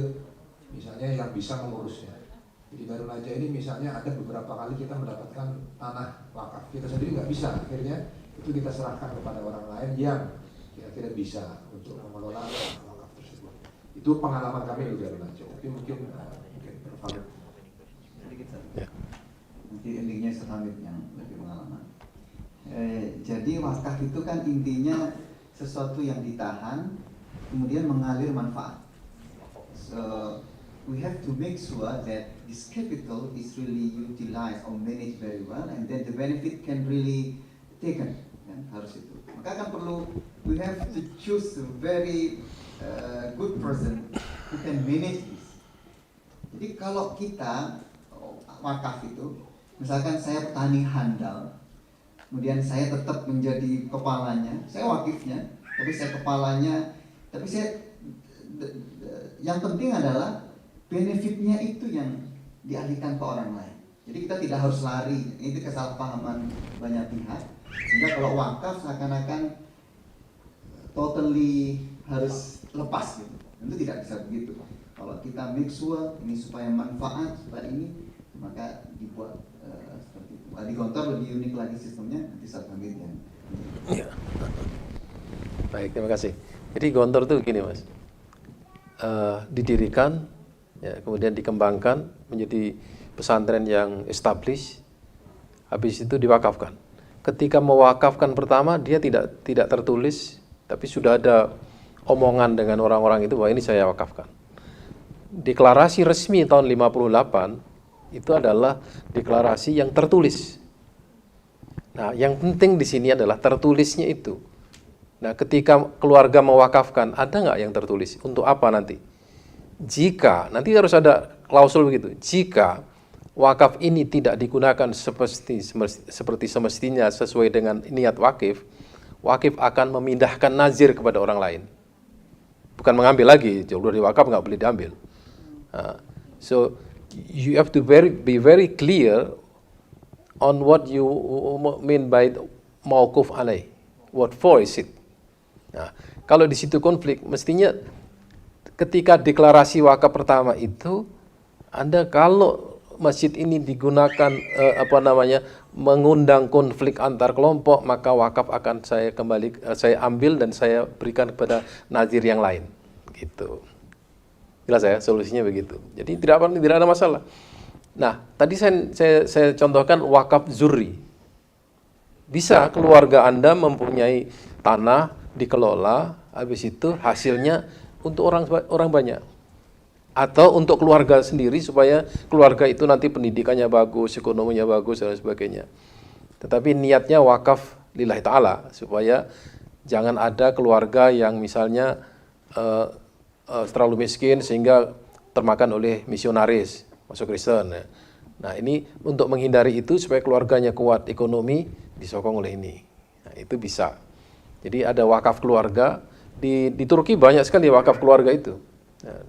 misalnya yang bisa mengurusnya. Jadi Darunnajah ini misalnya ada beberapa kali kita mendapatkan tanah wakaf, kita sendiri nggak bisa, akhirnya itu kita serahkan kepada orang lain yang kira-kira bisa untuk mengelola wakaf tersebut. Itu pengalaman kami di Darunnajah, tapi mungkin bervalid. Sedikit saja. Nanti endingnya Hamid yang lebih pengalaman. Jadi wakaf itu kan intinya sesuatu yang ditahan, kemudian mengalir manfaat. So we have to make sure that this capital is really utilized or managed very well, and then the benefit can really taken. Kan? Harus itu. Maka kan perlu, we have to choose a very good person who can manage this. Jadi kalau kita wakaf itu, misalkan saya petani handal, kemudian saya tetap menjadi kepalanya, saya wakifnya, tapi saya kepalanya, tapi saya yang penting adalah benefitnya itu yang dialihkan ke orang lain. Jadi kita tidak harus lari. Ini kesalahpahaman banyak pihak. Sehingga kalau wakaf seakan-akan totally harus lepas gitu. Tentu tidak bisa begitu. Kalau kita make sure ini supaya manfaat, supaya ini, maka dibuat seperti itu. Di Gontor lebih unik lagi sistemnya, nanti Hamid yang. Ya. Baik, terima kasih. Jadi Gontor itu gini Mas, didirikan, ya, kemudian dikembangkan menjadi pesantren yang established, habis itu diwakafkan. Ketika mewakafkan pertama dia tidak tertulis, tapi sudah ada omongan dengan orang-orang itu bahwa ini saya wakafkan. Deklarasi resmi tahun 58 itu adalah deklarasi yang tertulis. Nah, yang penting di sini adalah tertulisnya itu. Nah, ketika keluarga mewakafkan, ada nggak yang tertulis? Untuk apa nanti? Jika, nanti harus ada klausul begitu. Jika wakaf ini tidak digunakan seperti semestinya sesuai dengan niat wakif, wakif akan memindahkan nazir kepada orang lain. Bukan mengambil lagi, jauh dari wakaf nggak boleh diambil. So you have to be very clear on what you mean by mauquf alaih. What for is it? Nah, kalau di situ konflik, mestinya ketika deklarasi wakaf pertama itu, Anda kalau masjid ini digunakan mengundang konflik antar kelompok, maka wakaf akan saya ambil dan saya berikan kepada nazir yang lain. Gitu. Jelas ya, solusinya begitu. Jadi tidak ada masalah. Nah, tadi saya contohkan wakaf zurri. Bisa keluarga Anda mempunyai tanah dikelola, habis itu hasilnya untuk orang banyak, atau untuk keluarga sendiri supaya keluarga itu nanti pendidikannya bagus, ekonominya bagus dan sebagainya. Tetapi niatnya wakaf lillahi ta'ala, supaya jangan ada keluarga yang misalnya terlalu miskin sehingga termakan oleh misionaris masuk Kristen. Nah, ini untuk menghindari itu supaya keluarganya kuat ekonomi, disokong oleh ini. Nah, itu bisa. Jadi ada wakaf keluarga, di Turki banyak sekali wakaf keluarga itu.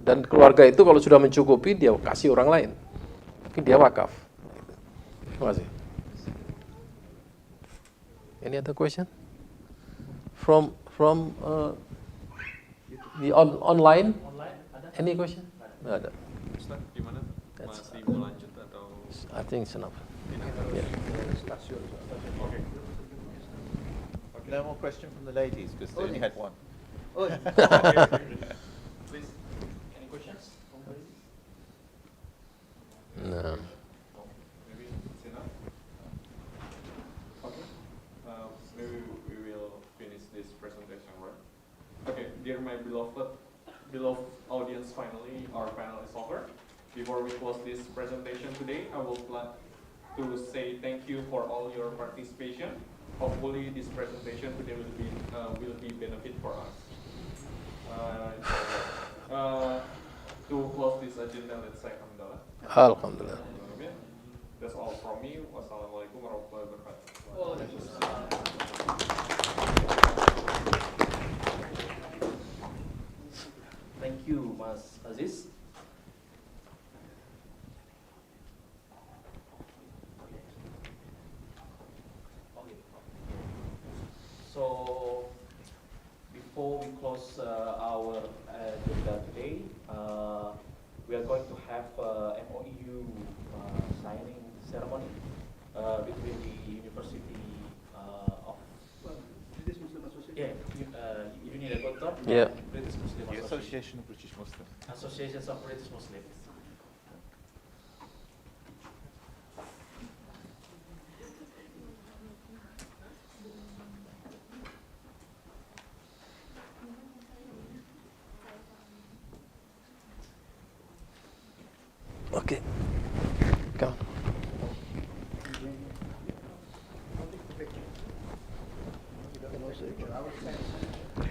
Dan keluarga itu kalau sudah mencukupi, dia kasih orang lain. Tapi dia wakaf. Terima kasih. Any other question? From the online? Any question? Nggak ada. Ustaz, gimana? Masih mau lanjut atau? I think it's enough. Yeah. Okay. No more question from the ladies because they only had one. Oh. Please, any questions from the ladies? No. beloved audience, finally our panel is over. Before we close this presentation today, I would like to say thank you for all your participation. Hopefully this presentation today will be benefit for us. To close this agenda, let's say Alhamdulillah. Alhamdulillah. That's all from me. Wassalamualaikum warahmatullahi wabarakatuh. Thank you, Mas Aziz. So, before we close our agenda today, we are going to have MOU signing ceremony between the University of Gontor Yeah. and British Muslim The Association of British Muslims. Associations of British Muslims. Okay. Come.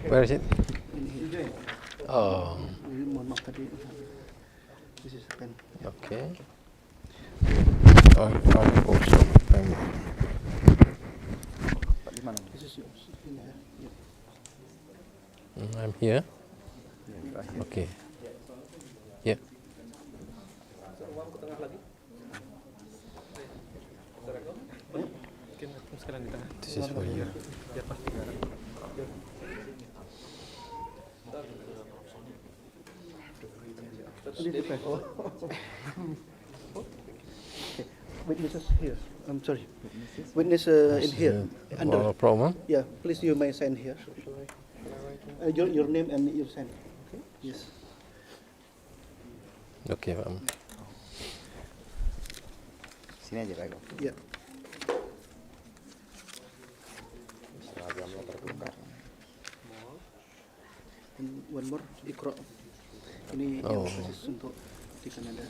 Where is it? Oh. Okay. Also, I'm here. Okay. Yeah. This is for you. Witnesses here. I'm sorry. Witness in here. Under. No problem. Yeah, please you may sign here. Your name and your sign. Okay. Yes. Okay, Sini aja Pak. Ya. One more, Iqra. Ini yang khusus untuk di Kanada.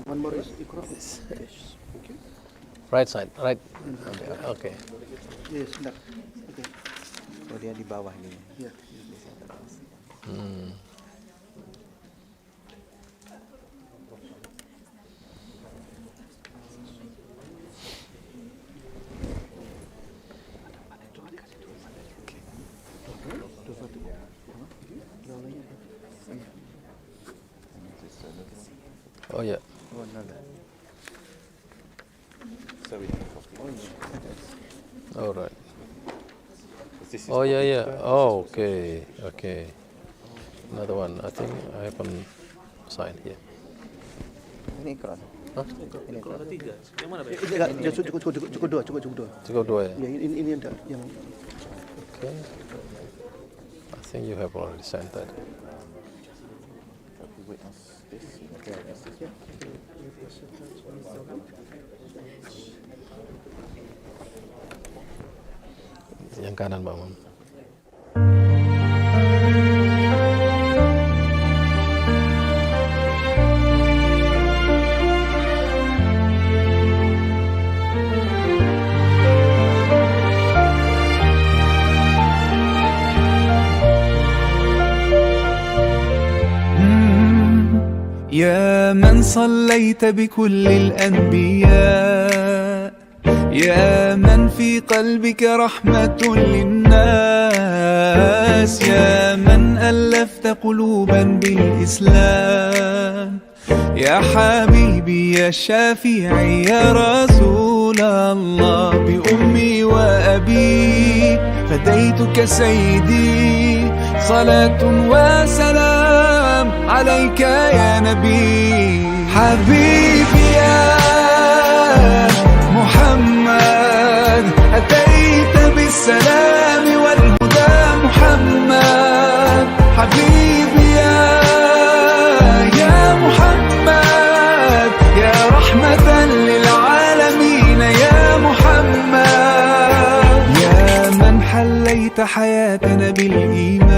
One more is Iqra. Okay. Right side, right. Okay. Yes, nak. Okay. Oh, dia di bawah nih. Ya. Oh yeah. Oh, another. So we have a copy. Oh, yeah. All right. This is Oh yeah, copy. yeah. Oh, okay, okay. Another one. I think I haven't signed here. Ini Iqra. Hah? Ini kalau tiga, yang mana? Cukup dua. Cukup dua ya. Ya, ini ada yang. Okay. I think you have already signed that. Yang kanan, Pak Umam. يا من صليت بكل الأنبياء يا من في قلبك رحمة للناس يا من ألفت قلوبا بالإسلام يا حبيبي يا شافعي يا رسول الله بأمي وأبي فديتك سيدي صلاة وسلام عليك يا نبي حبيبي يا محمد أتيت بالسلام والهدى محمد حبيبي يا محمد يا رحمة للعالمين يا محمد يا من حليت حياتنا بالإيمان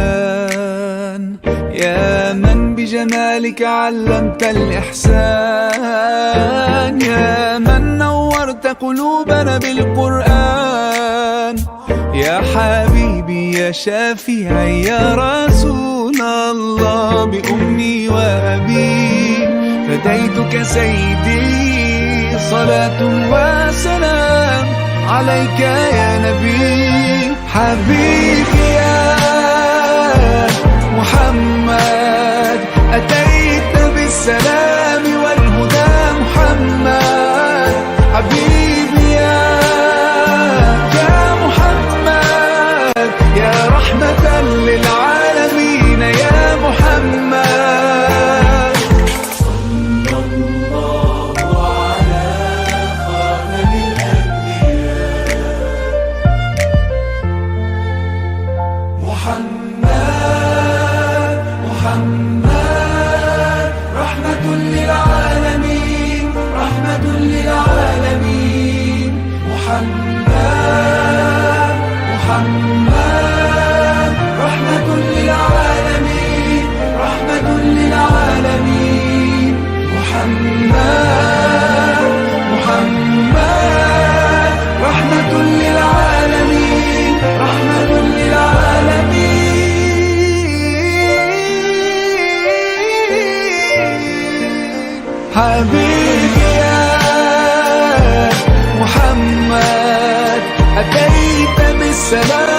يا من بجمالك علمت الإحسان، يا من نورت قلوبنا بالقرآن، يا حبيبي يا شافعي يا رسول الله، بأمي وأبي فديتك سيدي، صلاة وسلام عليك يا نبي. حبيبي يا محمد أتيت بالسلام والهدى محمد، حبيبي يا محمد يا رحمة للعالمين يا محمد. صلى الله على خاتم الأنبياء محمد رحمة للعالمين، رحمة للعالمين. محمد رحمة للعالمين، رحمة للعالمين. محمد رحمة للعالمين، رحمة للعالمين. حبيبي يا محمد أتيت بالسلام